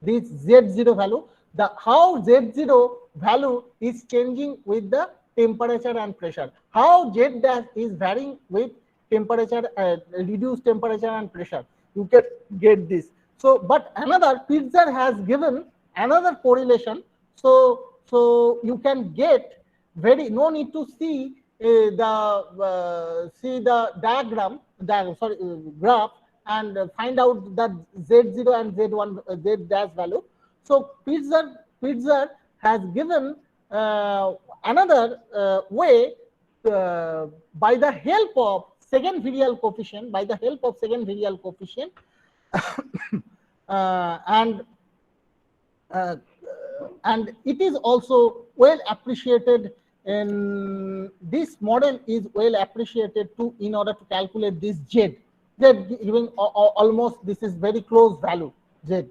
This Z0 value, the how Z0 value is changing with the temperature and pressure, how Z dash is varying with temperature, reduced temperature and pressure, you can get this. So but another Pitzer has given another correlation, so you can get very, no need to see the diagram, graph, and find out the Z0 and Z1 Z dash value. So Pitzer has given another way by the help of second virial coefficient, and it is also well appreciated in this model, is well appreciated to in order to calculate this Z giving almost, this is very close value Z.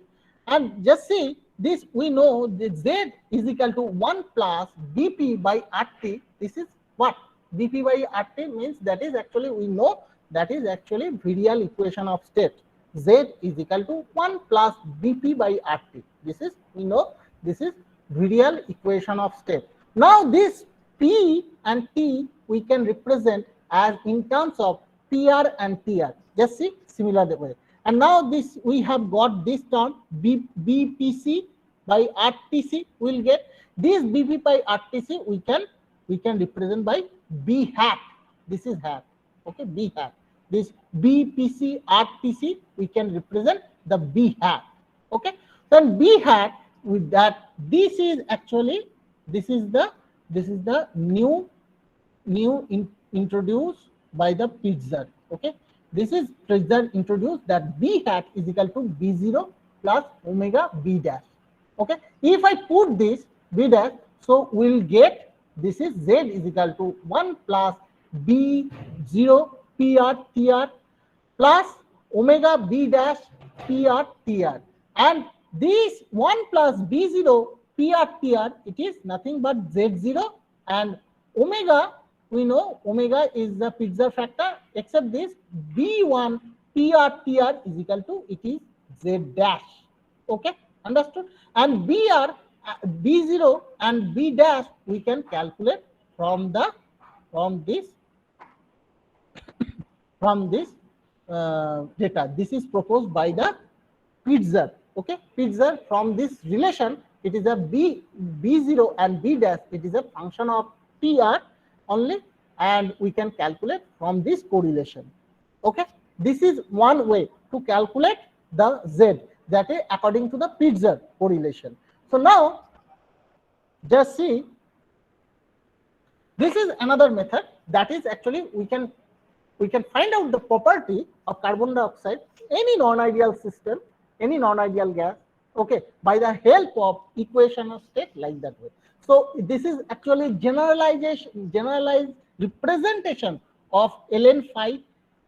And just see this, we know that Z is equal to 1 plus Bp by RT. This is what? Bp by RT means that is actually, we know that is actually virial equation of state. Z is equal to 1 plus Bp by RT. This is, we know, this is virial equation of state. Now this P and T we can represent as in terms of PR and TR. Just see similar way. And now this, we have got this term BPC by RTC. We'll get this BP by RTC. We can represent by B hat. This is hat. Okay, B hat. This BPC RTC we can represent the B hat. Okay, then B hat with that. This is actually, this is the new introduced by the Pitzer. Okay, this is Pitzer introduced that B hat is equal to B0 plus omega B dash. Okay, if I put this B dash, so we'll get this is Z is equal to 1 plus B0 PR TR plus omega B dash PR TR, and this 1 plus B0 PR TR, it is nothing but Z0, and omega, we know omega is the Pitzer factor, except this B1 PR TR is equal to, it is Z dash. Okay, understood? And BR, B0 and B dash we can calculate from this data. This is proposed by the Pitzer. Okay, Pitzer, from this relation, it is a B0 and B dash, it is a function of PR only, and we can calculate from this correlation. Okay, this is one way to calculate the Z, that is according to the Pitzer correlation. So now just see, this is another method, that is actually we can find out the property of carbon dioxide, any non-ideal system, any non-ideal gas, okay, by the help of equation of state, like that way. So this is actually generalized representation of ln phi,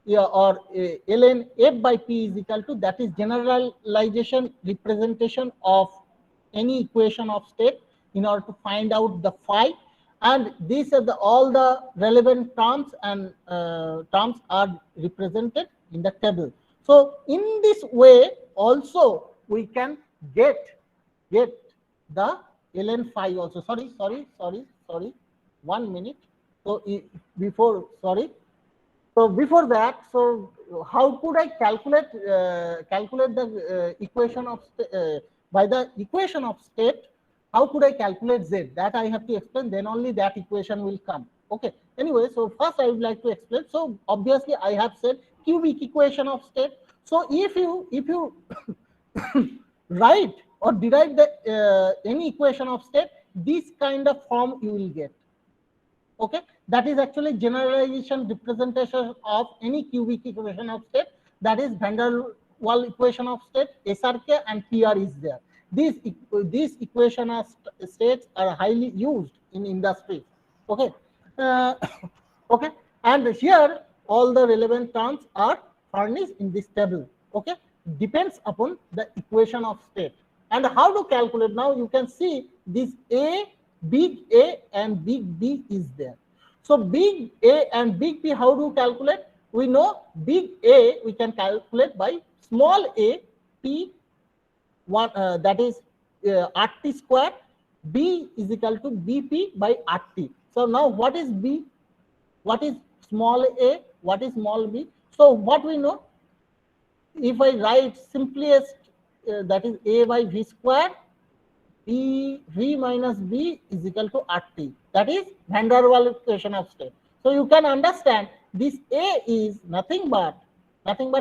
or ln F by P is equal to, that is generalization representation of any equation of state in order to find out the phi, and these are all the relevant terms, and terms are represented in the table. So in this way also we can get the ln phi also. Sorry, 1 minute. So before before that, so how could I calculate the equation of by the equation of state? How could I calculate z? That I have to explain. Then only that equation will come. Okay. Anyway, so first I would like to explain. So obviously I have said cubic equation of state. So if you write or derive the any equation of state, this kind of form you will get. Okay, that is actually generalization representation of any cubic equation of state. That is van der Waal equation of state, SRK and PR is there. These equation of states are highly used in industry. Okay, uh, okay, and here all the relevant terms are furnished in this table. Okay, depends upon the equation of state. And how to calculate? Now you can see this big A and big B is there. So big A and big B, how do you calculate? We know big A we can calculate by small a p one, that is RT square. B is equal to BP by RT. So now what is B? What is small a? What is small b? So what we know? If I write simplest, that is A by V square, V minus B is equal to RT. That is van der Waal equation of state. So you can understand this A is nothing but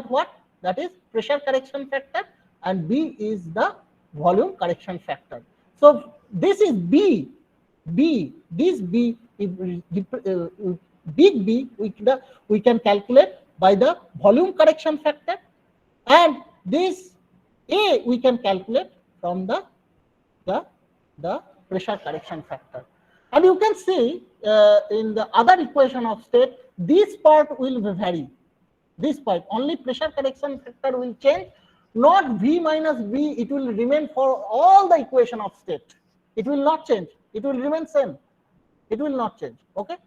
what? That is pressure correction factor, and B is the volume correction factor. So this is B. This B, big B, we can calculate by the volume correction factor, and this A we can calculate from the pressure correction factor. And you can see in the other equation of state, this part will vary. This part, only pressure correction factor will change, not V minus B. It will remain for all the equation of state. It will not change. It will remain same. It will not change. Okay,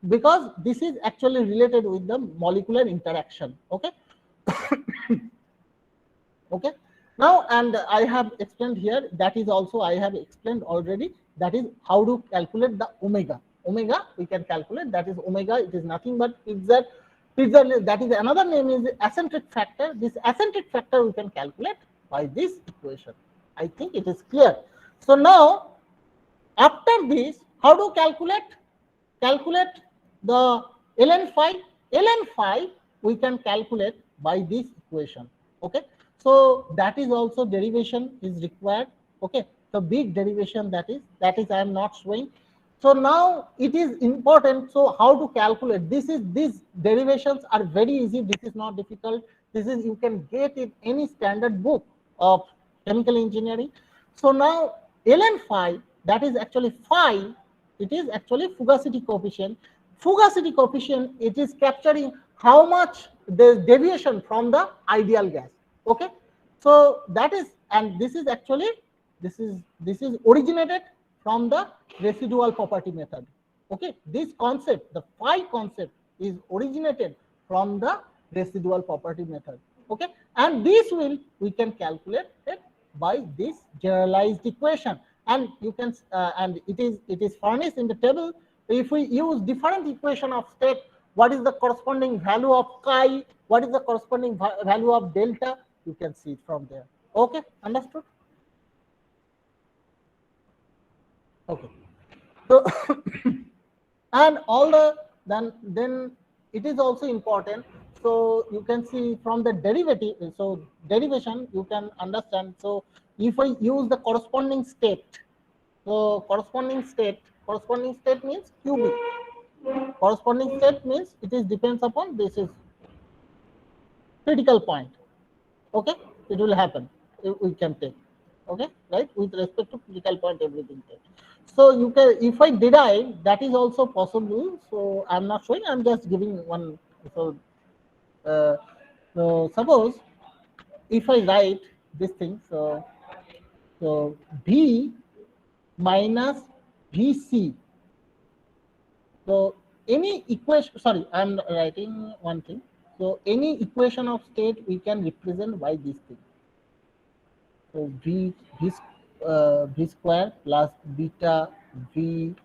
because this is actually related with the molecular interaction. Okay. Okay. Now, and I have explained here, that is also I have explained already, that is how to calculate the omega. Omega we can calculate, that is omega, it is nothing but pizza, that is another name is eccentric factor. This eccentric factor we can calculate by this equation. I think it is clear. So now after this, how to calculate? Calculate the ln phi. Ln phi we can calculate by this equation. Okay. So that is also derivation is required. Okay, so big derivation that is I am not showing. So now it is important. So how to calculate? These derivations are very easy. This is not difficult. This is, you can get in any standard book of chemical engineering. So now ln phi, that is actually phi. It is actually fugacity coefficient. Fugacity coefficient, it is capturing how much the deviation from the ideal gas. Okay, so that is, and this is actually this is originated from the residual property method. Okay, this concept, the phi concept, is originated from the residual property method. Okay, and this we can calculate it by this generalized equation, and you can and it is furnished in the table. If we use different equation of state, what is the corresponding value of chi, what is the corresponding value of delta, you can see it from there. Okay, understood? Okay. So and all the then it is also important. So you can see from the derivative, so derivation you can understand. So if I use the corresponding state, so corresponding state means cubic. Corresponding state means it is depends upon, this is critical point. Okay, it will happen, we can take. Okay, right, with respect to critical point, everything take. So you can, if I derive, that is also possible. So I'm not showing, I'm just giving one. So so suppose if I write this thing, so B minus Vc. So any equation, sorry, I'm writing one thing. So any equation of state we can represent by this thing. So v square plus beta v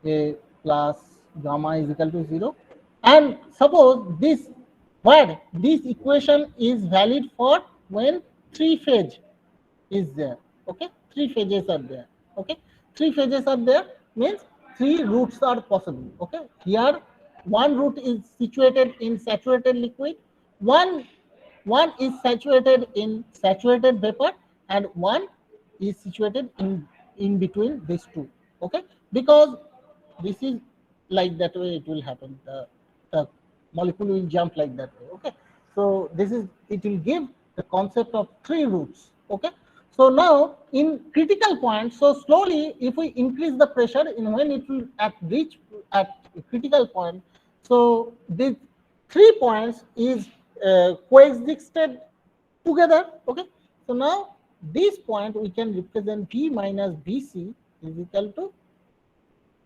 a plus gamma is equal to 0. And suppose this, where this equation is valid for when three phase is there. Okay, three phases are there. Okay, three phases are there means three routes are possible. Okay, here one route is situated in saturated liquid, one is saturated in saturated vapor, and one is situated in between these two. Okay, because this is like that way it will happen. The molecule will jump like that way. Okay, so this is, it will give the concept of three routes. Okay, so now in critical point, so slowly if we increase the pressure, in when it will reach at critical point, so these 3 points is coexisted together. Okay, so now this point we can represent V minus Vc is equal to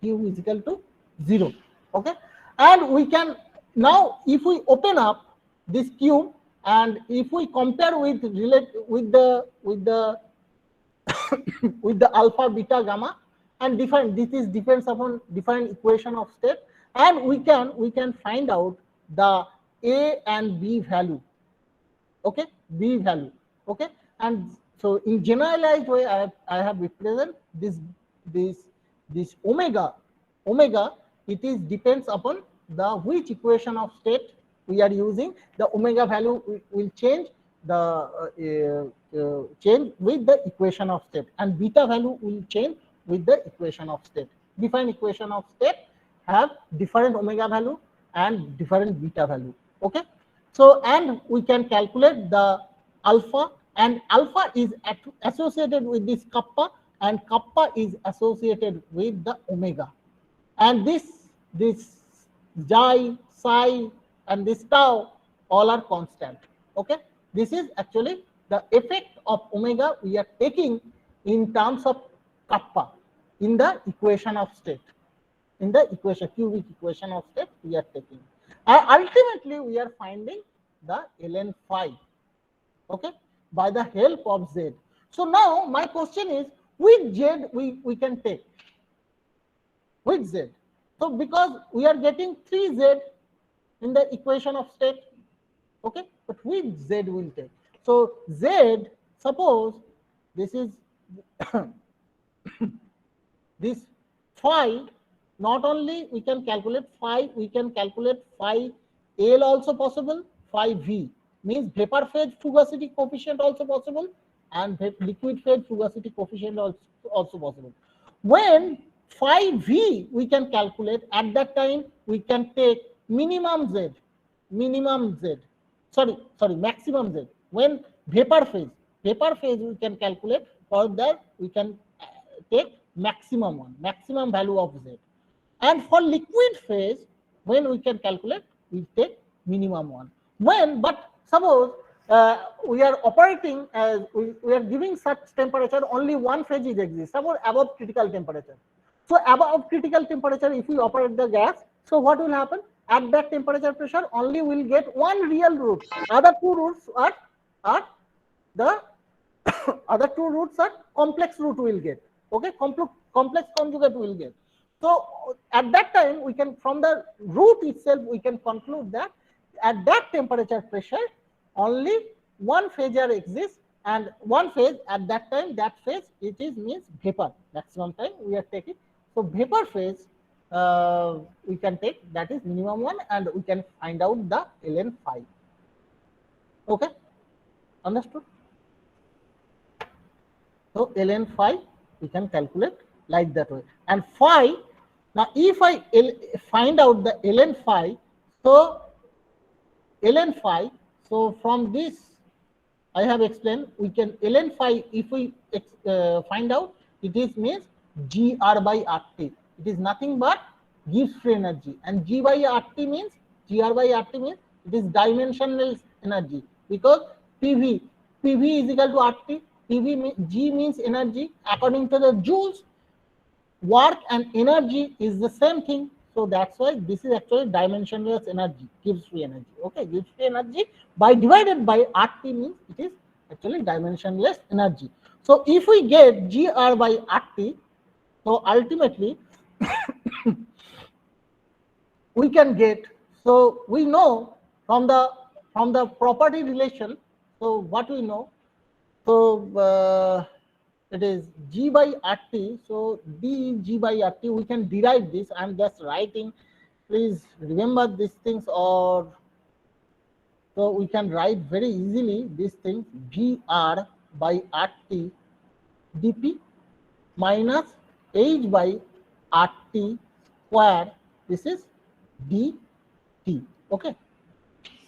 Q is equal to 0. Okay, and we can now, if we open up this cube and if we compare with the with the alpha, beta, gamma, and define, this is depends upon different equation of state, and we can find out the A and B value. Okay, B value. Okay, and so in generalized way, I have represent this omega. It is depends upon the which equation of state we are using. The omega value will change change with the equation of state, and beta value will change with the equation of state. Different equation of state have different omega value and different beta value. Okay, so and we can calculate the alpha, and alpha is associated with this kappa, and kappa is associated with the omega, and this xi, psi, and this tau all are constant. Okay, this is actually the effect of omega we are taking in terms of kappa in the equation of state. In the equation, cubic equation of state we are taking, and ultimately we are finding the ln phi. Okay, by the help of z. So now my question is, which z we can take, which z? So because we are getting 3z in the equation of state. Okay, but which z will take? So z, suppose this is this phi, not only we can calculate phi, we can calculate phi L also possible, phi V means vapor phase fugacity coefficient also possible, and liquid phase fugacity coefficient also possible. When phi V we can calculate, at that time we can take minimum z, maximum z. When vapor phase we can calculate, for that we can take maximum value of z. And for liquid phase, when we can calculate, we take minimum one. When, but suppose we are operating as we are giving such temperature, only one phase is exists, suppose above critical temperature. So above critical temperature, if we operate the gas, so what will happen? At that temperature pressure, only will get one real route. Other two routes are the other two routes are complex route will get. Okay, complex conjugate will get. So at that time, we can, from the route itself, we can conclude that at that temperature pressure, only one phasor exists, and one phase at that time, that phase it is means vapor. Maximum time we are taking. So vapor phase we can take, that is minimum one, and we can find out the ln phi. Okay, understood? So ln phi we can calculate like that way. And phi, now if I find out the ln phi, so ln phi, so from this I have explained, we can ln phi, if we find out, it is means gr by rt. It is nothing but Gibbs free energy, and gr by rt means it is dimensional energy, because pv is equal to rt, G means energy. According to the joules, work and energy is the same thing. So that's why this is actually dimensionless energy, gives free energy. Okay, gives free energy by divided by RT means it is actually dimensionless energy. So if we get GR by RT, so ultimately we can get, so we know from the property relation, so what we know, so it is G by RT, so D G by RT, we can derive this. I'm just writing, please remember these things, or so we can write very easily these things. VR by RT dP minus H by RT square, this is dt. Okay,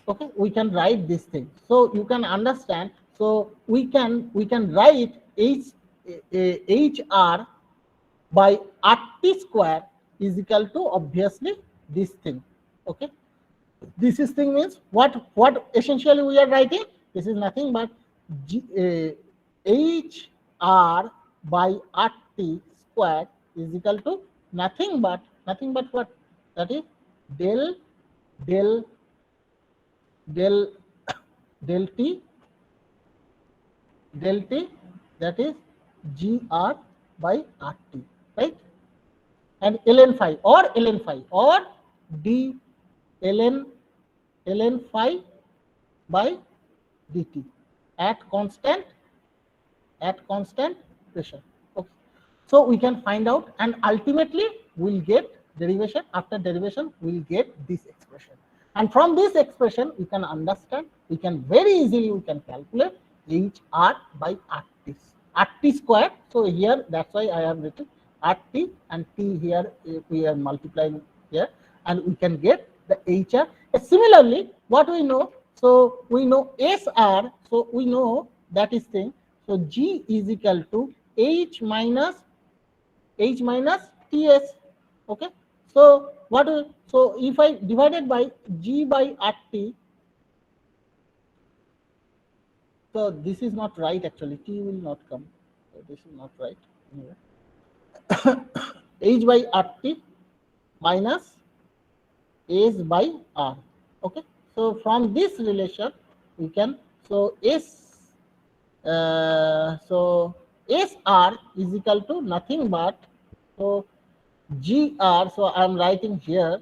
okay, we can write this thing, so you can understand. So we can write HR by RT square is equal to obviously this thing. Okay, this is thing means what essentially we are writing, this is nothing but HR by RT square is equal to nothing but what, that is del del del del T del T, that is GR by RT, right? And ln phi or d ln phi by dt at constant pressure. Okay, so we can find out, and ultimately we'll get derivation. After derivation we'll get this expression, and from this expression we can understand, we can very easily we can calculate HR by RT square. So here that's why I have written RT and T here, we are multiplying here, and we can get the HR. Similarly, what we know, so we know SR, so we know that is thing. So G is equal to H minus TS. Okay, so what? So if I divided by G by RT, so this is not right actually. T will not come. So this is not right. Anyway. H by RT minus S by R. Okay, so from this relation we can, so so SR is equal to nothing but, so GR, so I am writing here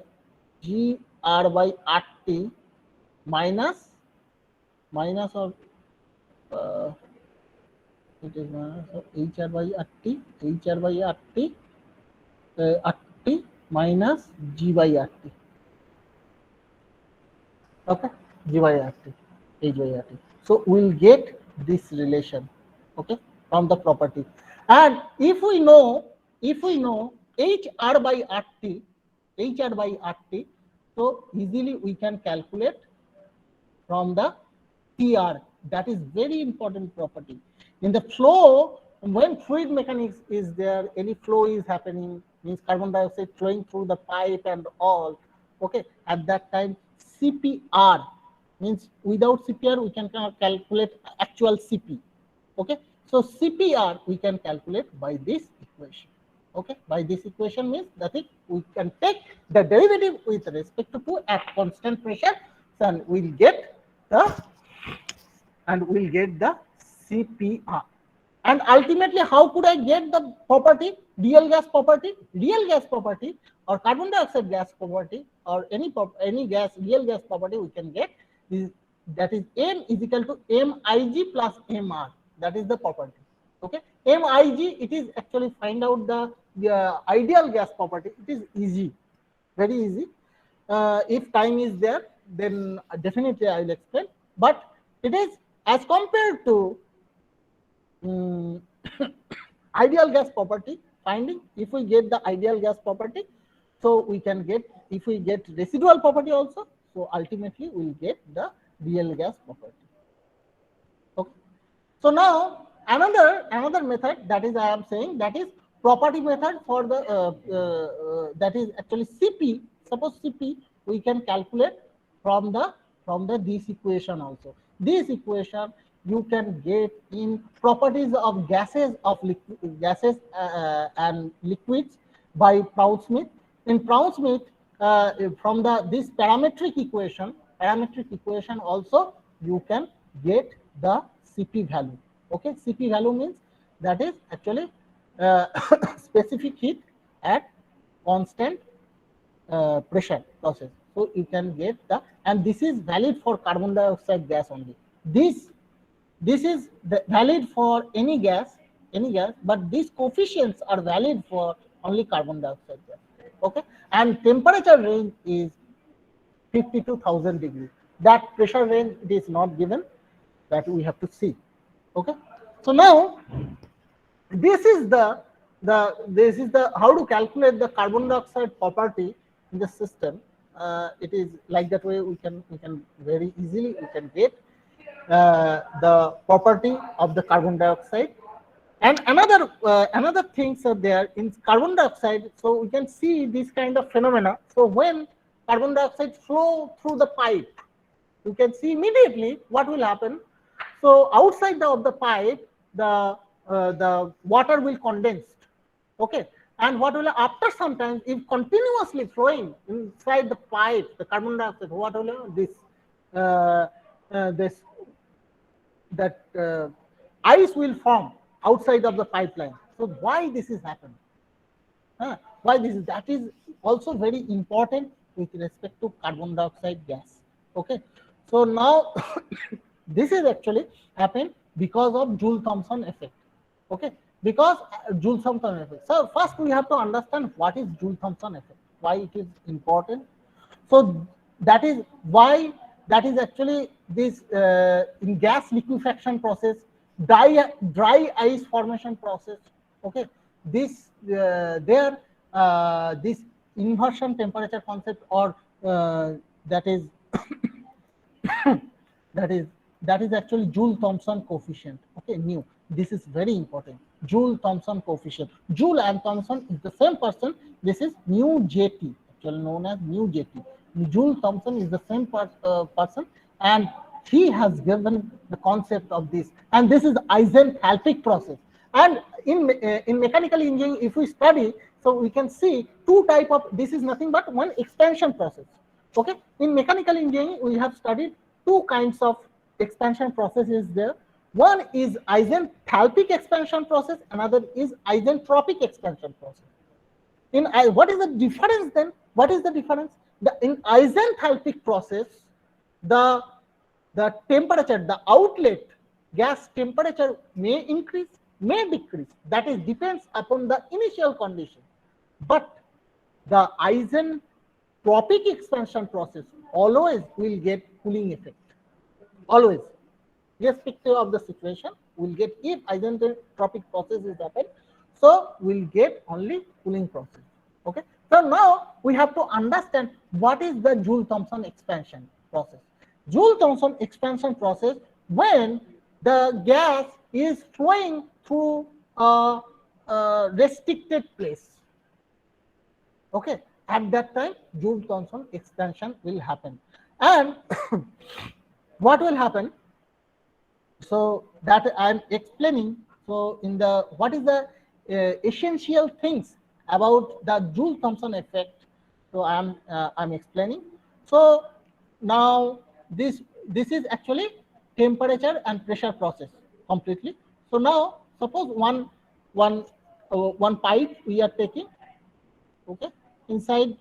GR by RT minus of it is minus of HR by RT RT minus G by RT. Okay, G by RT, H by RT. So we'll get this relation, okay, from the property. And if we know HR by RT, so easily we can calculate from the TR. That is very important property. In the flow, when fluid mechanics is there, any flow is happening, means carbon dioxide flowing through the pipe and all. Okay, at that time CPR means, without CPR we can calculate actual CP. Okay, so CPR we can calculate by this equation. Okay, by this equation means that we can take the derivative with respect to at constant pressure, and we'll get the CPR. And ultimately, how could I get the property, real gas property? Real gas property or carbon dioxide gas property or any gas, real gas property we can get is, that is M is equal to MIG plus MR. That is the property. Okay, MIG, it is actually find out the ideal gas property. It is easy, very easy. If time is there, then definitely I will explain. But it is as compared to ideal gas property finding. If we get the ideal gas property, so we can get, if we get residual property also, so ultimately we'll get the real gas property. Okay, so now another method, that is I am saying, that is property method for the that is actually CP. Suppose CP we can calculate from the this equation also. This equation you can get in properties of gases gases and liquids by Proud-Smith. In Proud-Smith, from this parametric equation also you can get the Cp value. Okay, Cp value means that is actually uh, specific heat at constant pressure process. So you can get and this is valid for carbon dioxide gas only. This is valid for any gas, but these coefficients are valid for only carbon dioxide gas. Okay, and temperature range is 52,000 degrees. That pressure range is not given, that we have to see. Okay, so now this is the how to calculate the carbon dioxide property in the system. It is like that way we can very easily we can get the property of the carbon dioxide. And another things are there in carbon dioxide. So we can see this kind of phenomena. So when carbon dioxide flow through the pipe, you can see immediately what will happen. So outside of the pipe, the water will condense. Okay, and what will after sometimes if continuously flowing inside the pipe, the carbon dioxide, what will this this that ice will form outside of the pipeline. So why this is happening? Why this is, that is also very important with respect to carbon dioxide gas. Okay, so now this is actually happened because of Joule-Thomson effect. Okay, because Joule-Thomson effect. So first we have to understand what is Joule-Thomson effect, why it is important. So that is why that is actually this in gas liquefaction process, dry ice formation process. Okay, this this inversion temperature concept, or that is that is actually Joule-Thomson coefficient. Okay, new. This is very important. Joule-Thomson coefficient. Joule and Thomson is the same person. This is mu JT, actually known as mu JT. Joule-Thomson is the same person, and he has given the concept of this. And this is isenthalpic process. And in mechanical engineering, if we study, so we can see two type of. This is nothing but one expansion process. Okay, in mechanical engineering, we have studied two kinds of expansion processes there. One is isenthalpic expansion process, another is isentropic expansion process. In what is the difference then? What is the difference? In isenthalpic process, the temperature, the outlet gas temperature may increase, may decrease. That is depends upon the initial condition. But the isentropic expansion process always will get cooling effect. Always, irrespective of the situation, we'll get, if isentropic process is happened, so we'll get only cooling process. Okay, so now we have to understand what is the Joule-Thomson expansion process. Joule-Thomson expansion process, when the gas is flowing through a restricted place. Okay, at that time Joule-Thomson expansion will happen. And what will happen? So that I'm explaining. So in the what is the essential things about the Joule-Thomson effect? So I'm explaining. So now this is actually temperature and pressure process completely. So now suppose one pipe we are taking. Okay, inside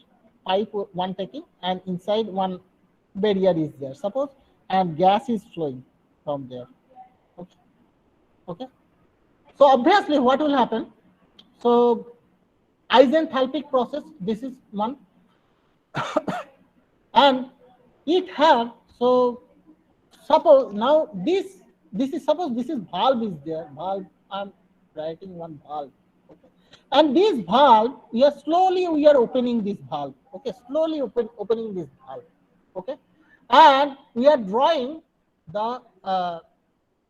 pipe one taking, and inside one barrier is there, suppose, and gas is flowing from there. Okay, okay. So obviously what will happen? So isenthalpic process, this is one. And it have, so suppose now this is, suppose this is valve is there, valve, I'm writing one valve. Okay, and this valve, we are opening this valve. Okay, slowly opening this valve. Okay, and we are drawing the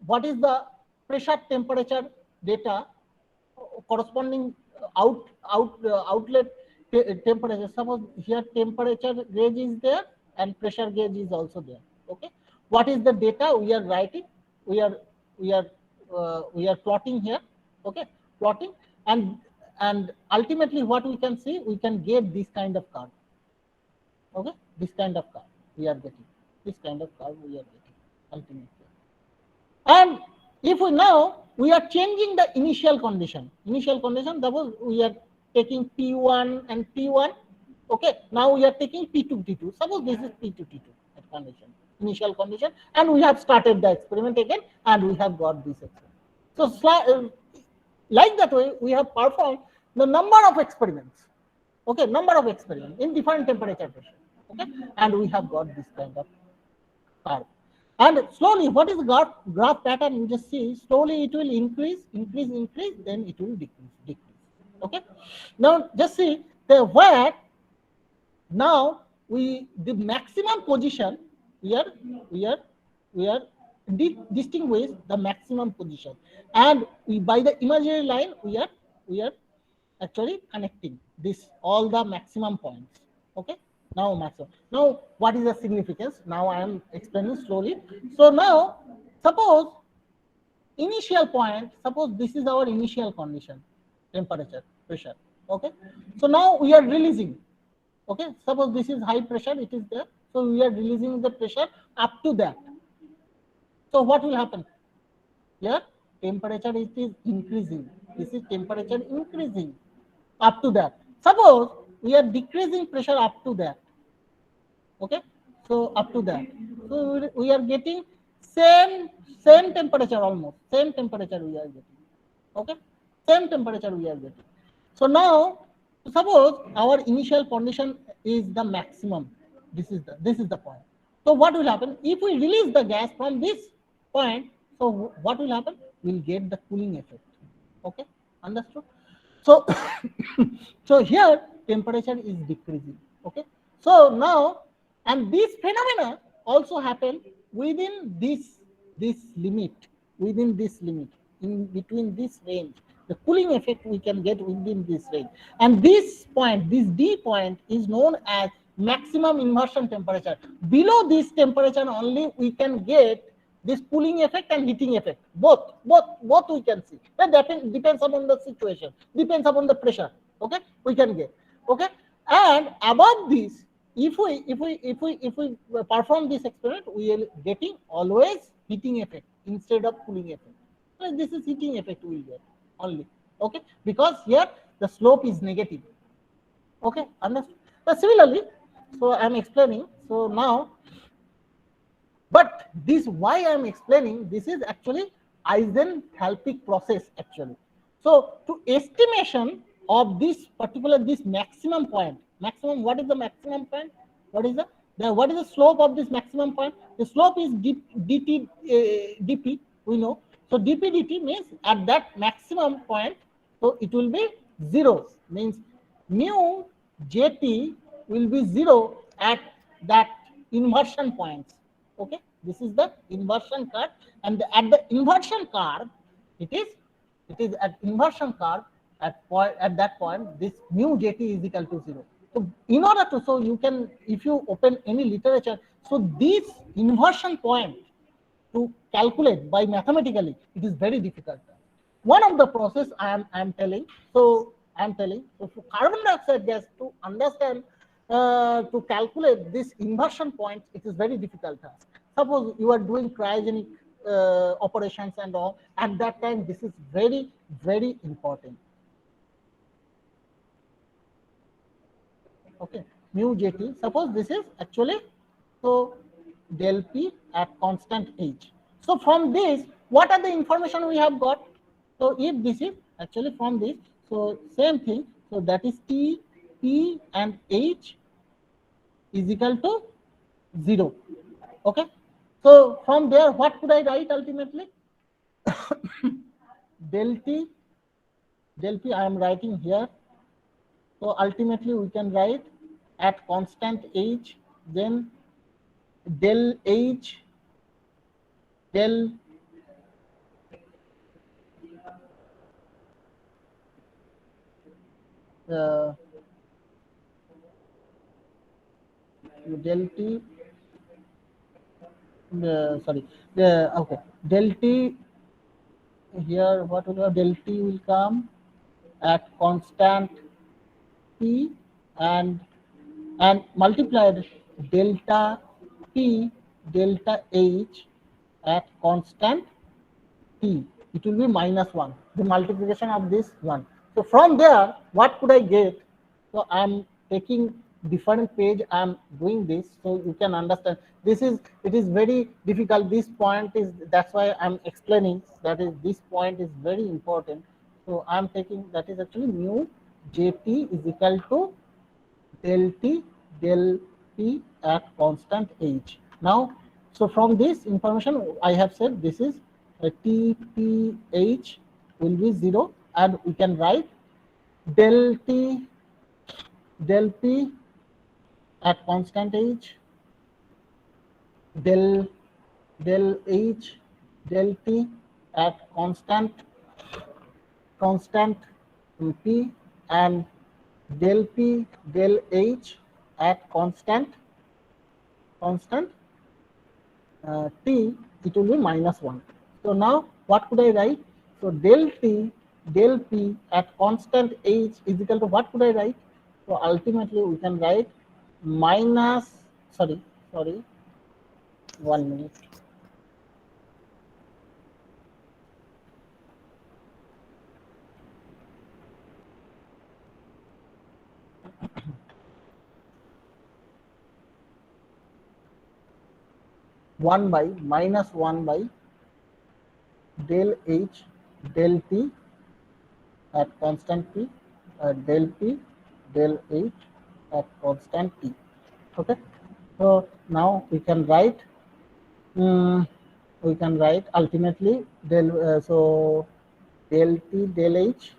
what is the pressure temperature data corresponding outlet temperature. Suppose here temperature gauge is there and pressure gauge is also there. Okay, what is the data we are writing? we are we are we are plotting here. Okay, plotting, and ultimately what we can see, we can get this kind of curve. Okay, this kind of curve we are getting. This kind of curve we are getting ultimately. And if we now we are changing the initial condition. Initial condition, suppose we are taking P1 and T1. Okay, now we are taking P2, T2. Suppose this is P2, T2 at condition, initial condition, and we have started the experiment again, and we have got this experiment. So like that way, we have performed the number of experiments. Okay, number of experiments in different temperature pressure. Okay, and we have got this kind of curve. And slowly, what is the graph pattern? You just see, slowly it will increase, then it will decrease. Okay. Now just see the where now the maximum position we are distinguish the maximum position, and we by the imaginary line we are actually connecting this all the maximum points. Okay, now maximum. Now what is the significance? Now I am explaining slowly. So now suppose initial point, suppose this is our initial condition, temperature, pressure. Okay, so now we are releasing. Okay, suppose this is high pressure, it is there, so we are releasing the pressure up to that. So what will happen here? Temperature it is increasing. This is temperature increasing up to that. Suppose we are decreasing pressure up to that. Okay, so up to that, so we are getting same temperature, almost same temperature we are getting. Okay, same temperature we are getting. So now suppose our initial condition is the maximum. This is the point. So what will happen if we release the gas from this point? So what will happen? We'll get the cooling effect. Okay, understood? So so here temperature is decreasing. Okay, so now, and this phenomena also happen within this limit, within this limit, in between this range. The cooling effect we can get within this range, and this point, this D point, is known as maximum inversion temperature. Below this temperature only we can get this cooling effect and heating effect. Both we can see. That depends upon the situation, depends upon the pressure. Okay, we can get. Okay, and above this, if we perform this experiment, we are getting always heating effect instead of cooling effect. So this is heating effect we will get only. Okay, because here the slope is negative. Okay, understood? So similarly, so I am explaining. So now, but this why I am explaining, this is actually isenthalpic process actually. So to estimation of this particular, this maximum point, maximum, what is the maximum point? What is what is the slope of this maximum point? The slope is dt dp, we know. So dp dt means at that maximum point, so it will be 0, means mu jt will be 0 at that inversion points. Okay, this is the inversion curve, and at the inversion curve, it is at inversion curve at that point, this mu jt is equal to 0. So in order to, so you can, if you open any literature, so this inversion point to calculate by mathematically, it is very difficult. One of the process I am telling. So for carbon dioxide gas, to understand, to calculate this inversion point, it is very difficult task. Suppose you are doing cryogenic operations and all, at that time this is very important. Okay, mu jt, suppose this is actually, so del p at constant h. So from this, what are the information we have got? So if this is actually from this, so same thing, so that is t, p and h is equal to 0. Okay, so from there what could I write ultimately? del p I am writing here. So ultimately we can write at constant h, then del h del uh, del t sorry, okay, del t here, what will del t will come at constant p, and multiplied delta p delta h at constant t, it will be minus 1, the multiplication of this 1. So from there, what could I get? So I'm taking different page, I'm doing this so you can understand. This is, it is very difficult. This point is, that's why I'm explaining, that is, this point is very important. So I'm taking, that is actually mu jt is equal to del t del p at constant h. Now, so from this information, I have said this is t p h will be 0, and we can write del t del p at constant h del del h del t at constant p, and del p del h at constant t, it will be minus 1. So now what could I write? So del t del p at constant h is equal to, what could I write? So ultimately we can write minus, sorry, 1 minute. Minus 1 by del h del t at constant p, del p del h at constant t. Okay. So now we can write ultimately del, so del t del h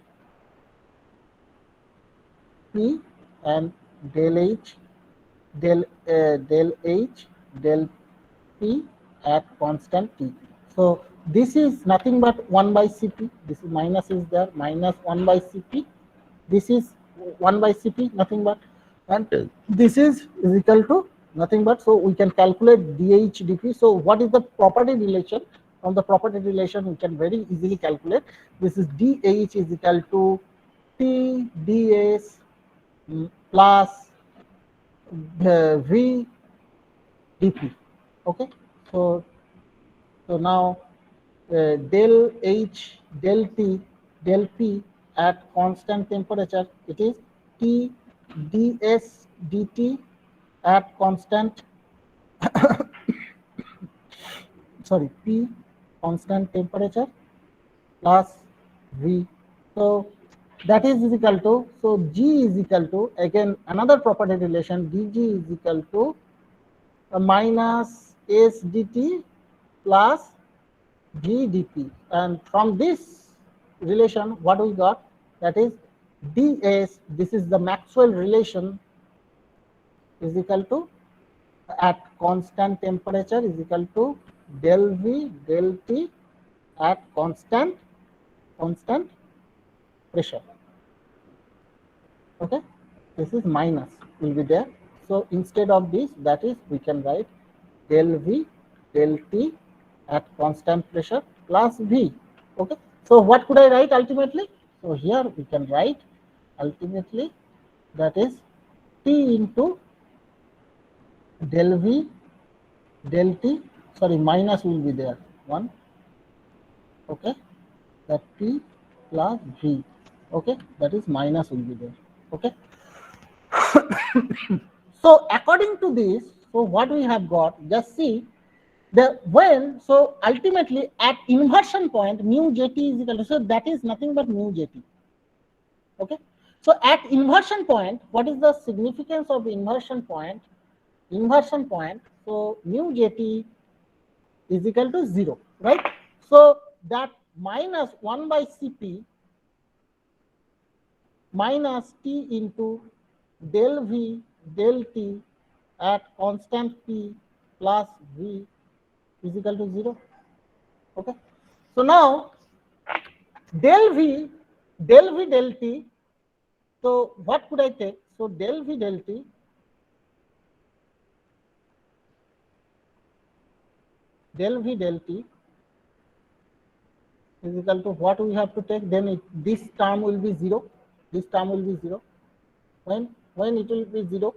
p, and del h del h del p at constant t. So this is nothing but 1 by Cp. This is minus is there, minus 1 by Cp. This is 1 by Cp, nothing but, and this is equal to nothing but, so we can calculate dH dP. So what is the property relation? From the property relation, we can very easily calculate. This is dH is equal to T ds plus V dP. Okay, so now del H del T del P at constant temperature, it is T ds dt at constant sorry, P constant temperature plus V. So that is equal to, so G is equal to, again another property relation, dG is equal to minus S dt plus V dP, and from this relation what we got, that is ds, this is the Maxwell relation, is equal to, at constant temperature is equal to del V del T at constant pressure. Okay, this is minus will be there. So instead of this, that is, we can write del V del T at constant pressure plus V. Okay, so what could I write ultimately? So here we can write ultimately, that is T into del V del T, sorry, minus will be there, 1. Okay, that T plus V. Okay, that is minus will be there. Okay. So according to this, so what we have got, just see the when, so ultimately at inversion point mu jt is equal to, so that is nothing but mu jt. Okay, so at inversion point, what is the significance of inversion point? Inversion point, so mu jt is equal to 0, right? So that minus 1 by Cp minus T into del V del T at constant P plus V is equal to 0. Okay. So now del V del T. So what could I take? So del V del T del V del T is equal to what we have to take, then this term will be 0. This term will be 0. When it will be 0,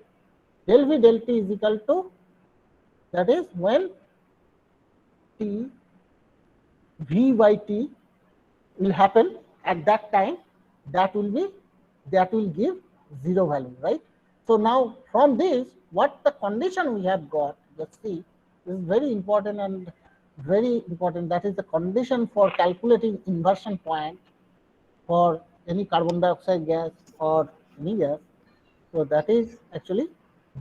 del V del T is equal to, that is when T V by T will happen at that time, that will give 0 value, right? So now from this, what the condition we have got, let's see, this is very important and very important. That is the condition for calculating inversion point for any carbon dioxide gas or any gas. So that is actually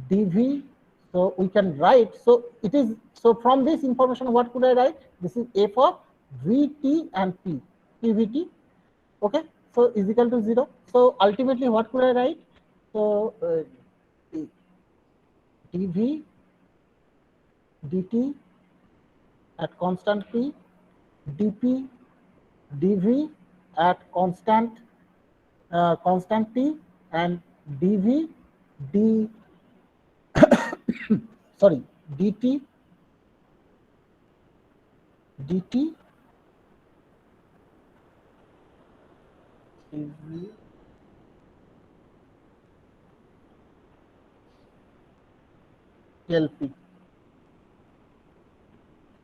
dV. So we can write, so it is, so from this information, what could I write? This is f of Vt and P, PVT. Okay, so is equal to 0. So ultimately, what could I write? So dV dt at constant P, dP dV at constant T, and dV d sorry dt dV LP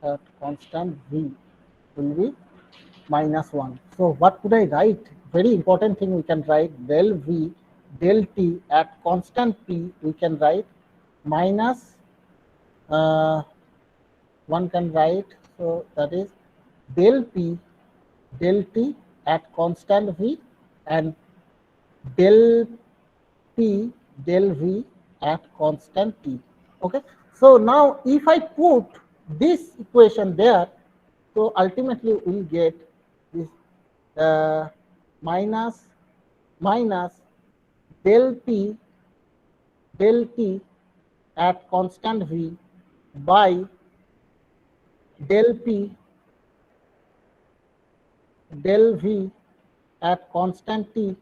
at constant V will be -1. So what could I write? Very important thing we can write, del V del T at constant P, we can write minus, one can write, so that is del P del T at constant V and del P del V at constant T. Okay, so now if I put this equation there, so ultimately we'll get this minus del P del T at constant V by del P del V at constant T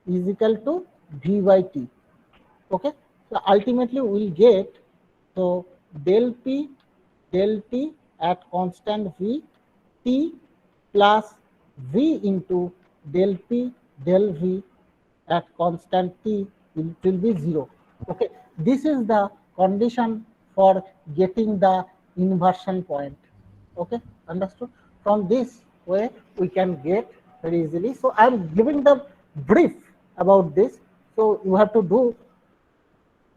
is equal to V by T. Okay, so ultimately we'll get, so del P del T at constant V T plus V into del P del V at constant T will be 0. Okay, this is the condition for getting the inversion point. Okay, understood? From this way we can get very easily. So I am giving the brief about this. So you have to do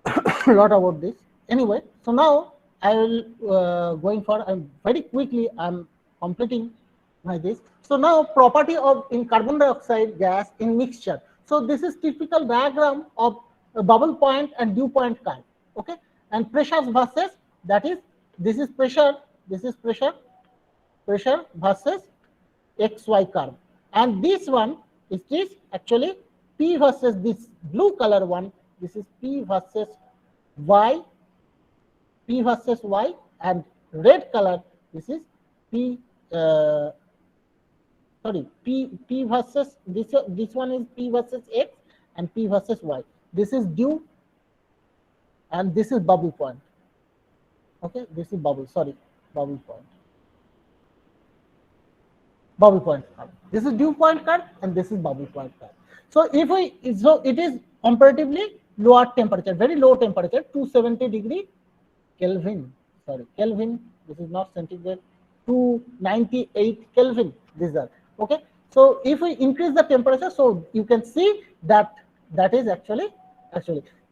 a lot about this. Anyway, so now I will going for very quickly I'm completing my this. So now property of in carbon dioxide gas in mixture. So this is typical diagram of a bubble point and dew point curve. Okay, and pressures versus, that is, this is pressure versus XY curve, and this one is actually P versus this blue color one. This is P versus Y, and red color, this is P. P versus this one is P versus X and P versus Y. This is dew and this is bubble point. Okay, this is bubble point. Bubble point curve. This is dew point curve and this is bubble point curve. So if it is comparatively lower temperature, very low temperature, 270 degree Kelvin. Kelvin. This is not centigrade. 298 Kelvin. These are okay. So if we increase the temperature, so you can see that is actually.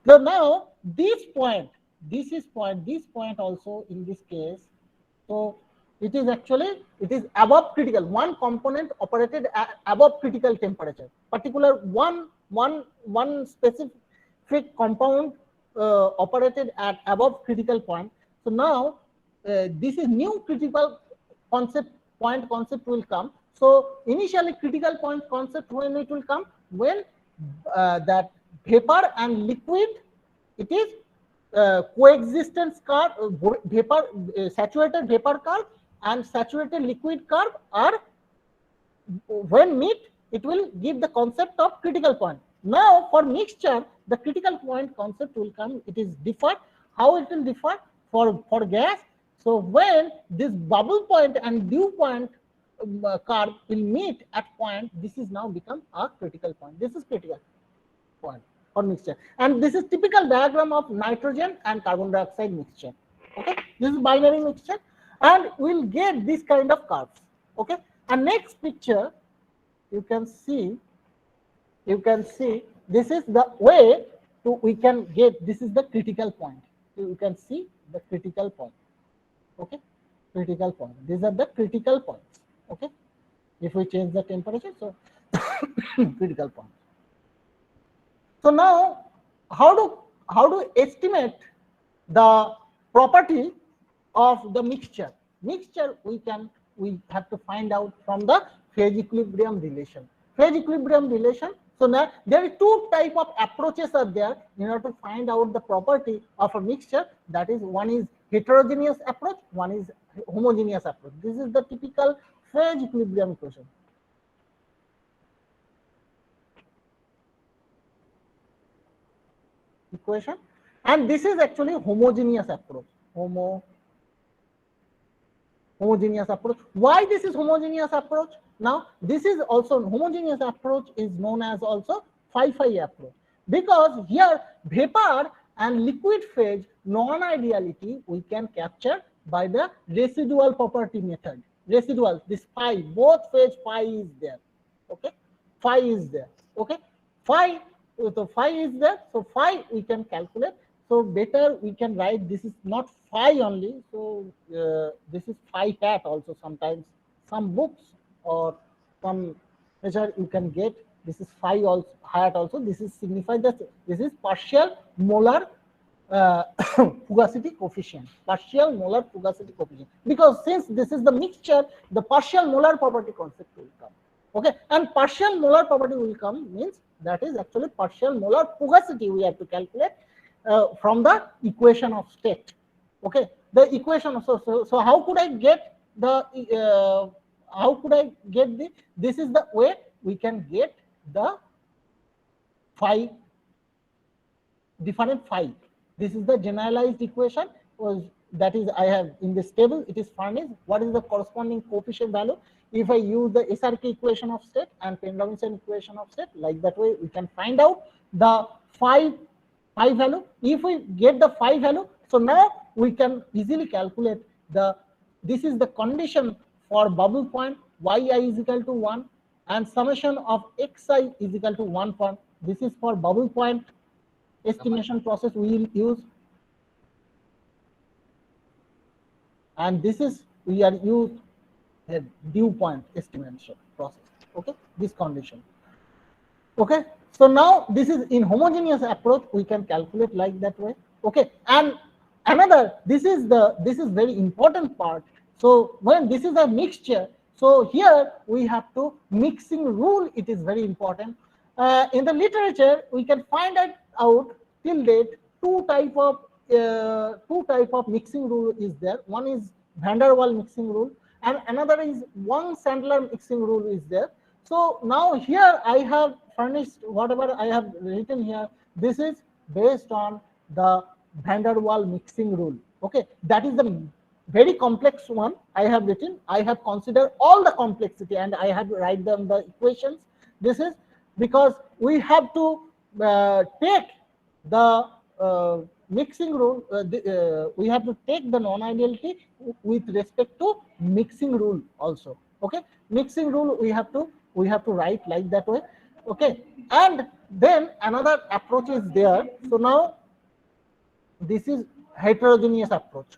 So now this point also in this case. So it is above critical. One component operated at above critical temperature. Particular one specific compound operated at above critical point. So now this is new critical concept will come. So initially critical point concept, when it will come, when that vapor and liquid, it is coexistence curve, saturated vapor curve and saturated liquid curve are, when meet, it will give the concept of critical point. Now for mixture, the critical point concept will come. It is different. How it will differ for gas? So when this bubble point and dew point curve will meet at point, this is now become a critical point. This is critical point or mixture, and this is typical diagram of nitrogen and carbon dioxide mixture. Okay, this is binary mixture, and we'll get this kind of curves. Okay, and next picture you can see this is the way to we can get, this is the critical point. You can see the critical point. Okay, critical point, these are the critical points. Okay, if we change the temperature, so critical point. So now how to estimate the property of the mixture? Mixture we have to find out from the phase equilibrium relation. Phase equilibrium relation. So now there are two type of approaches are there in order to find out the property of a mixture. That is, one is heterogeneous approach, one is homogeneous approach. This is the typical phase equilibrium equation. And this is actually homogeneous approach. Homogeneous approach. Why this is homogeneous approach? Now this is also homogeneous approach is known as also phi-phi approach, because here vapor and liquid phase non-ideality we can capture by the residual property method. Residual, this phi, both phase phi is there. Okay, phi is there. Okay, phi, so phi is there, so phi we can calculate. So better we can write, this is not phi only, so this is phi hat also. Sometimes some books or some measure you can get, this is phi also, hat also. This is signified that this is partial molar fugacity coefficient, partial molar fugacity coefficient, because since this is the mixture, the partial molar property concept will come. Okay, and partial molar property will come means that is actually partial molar fugacity we have to calculate from the equation of state. Okay, the equation of, so how could I get the this is the way we can get the phi, different phi. This is the generalized equation, was that is I have in this table, it is furnished what is the corresponding coefficient value. If I use the SRK equation of state and Penn-Robinson equation of state, like that way we can find out the phi value. If we get the phi value, so now we can easily calculate the, this is the condition for bubble point yi is equal to 1 and summation of xi is equal to 1 point. This is for bubble point estimation process we will use, and this is we are use a dew point estimation process. Okay, this condition. Okay, so now this is in homogeneous approach we can calculate like that way. Okay, and another, this is very important part. So when this is a mixture, so here we have to mixing rule, it is very important. In the literature we can find out till date two type of mixing rule is there. One is van der Waal mixing rule and another is Wang-Sandler mixing rule is there. So now here I have furnished whatever I have written here. This is based on the van der Waal mixing rule. Okay, that is the very complex one I have written. I have considered all the complexity and I have write them the equations. This is because we have to take the mixing rule. We have to take the non-ideality with respect to mixing rule also. Okay, mixing rule we have to write like that way. Okay, and then another approach is there. So now this is heterogeneous approach.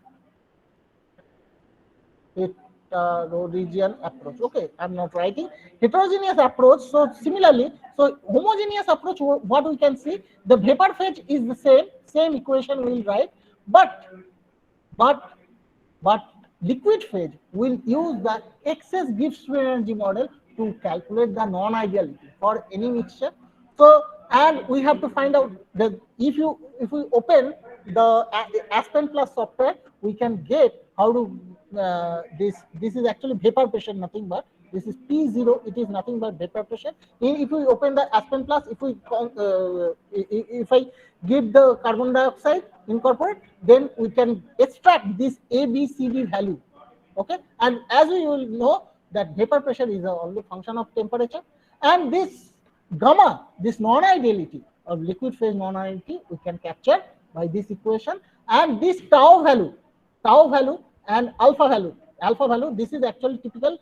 Heterogeneous approach. Okay, I'm not writing heterogeneous approach. So similarly, so homogeneous approach, what we can see, the vapor phase is the same equation we will write, but liquid phase will use the excess Gibbs free energy model to calculate the non-ideality for any mixture. So, and we have to find out that if we open the Aspen Plus software, we can get how to this is actually vapor pressure, nothing but this is P0, it is nothing but vapor pressure. If we open the Aspen Plus, if I give the carbon dioxide incorporate, then we can extract this A, B, C, D value. Okay, and as we will know that vapor pressure is only function of temperature, and this gamma, this non-ideality of liquid phase non-ideality, we can capture by this equation, and this tau value and alpha value, this is actually typical.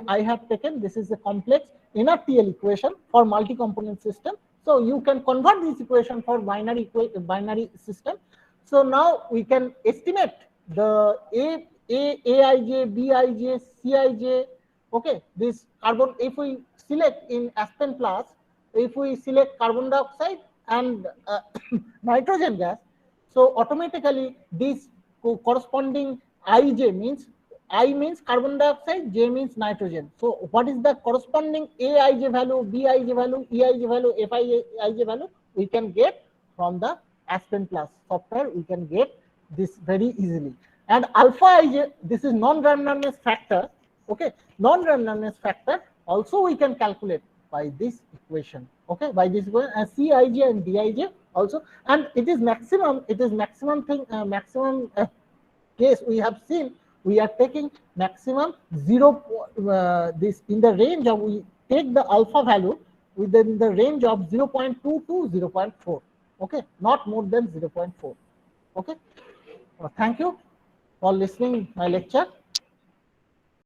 I have taken, this is a complex inertial equation for multi-component system. So you can convert this equation for binary system. So now we can estimate the Aij, Bij, Cij. Okay, this carbon, if we select in Aspen Plus, if we select carbon dioxide and nitrogen gas, so automatically this corresponding Ij means, I means carbon dioxide, J means nitrogen. So what is the corresponding Aij value, Bij value, Eij value, Fij value? We can get from the Aspen Plus software. We can get this very easily. And alpha Ij, this is non-randomness factor. Okay, non-randomness factor also we can calculate by this equation. Okay, by this equation, and Cij and Dij also, and it is maximum. It is maximum thing. Maximum case we have seen. We are taking maximum 0. This in the range of, we take the alpha value within the range of 0.2 to 0.4. Okay, not more than 0.4. Okay. Thank you for listening my lecture.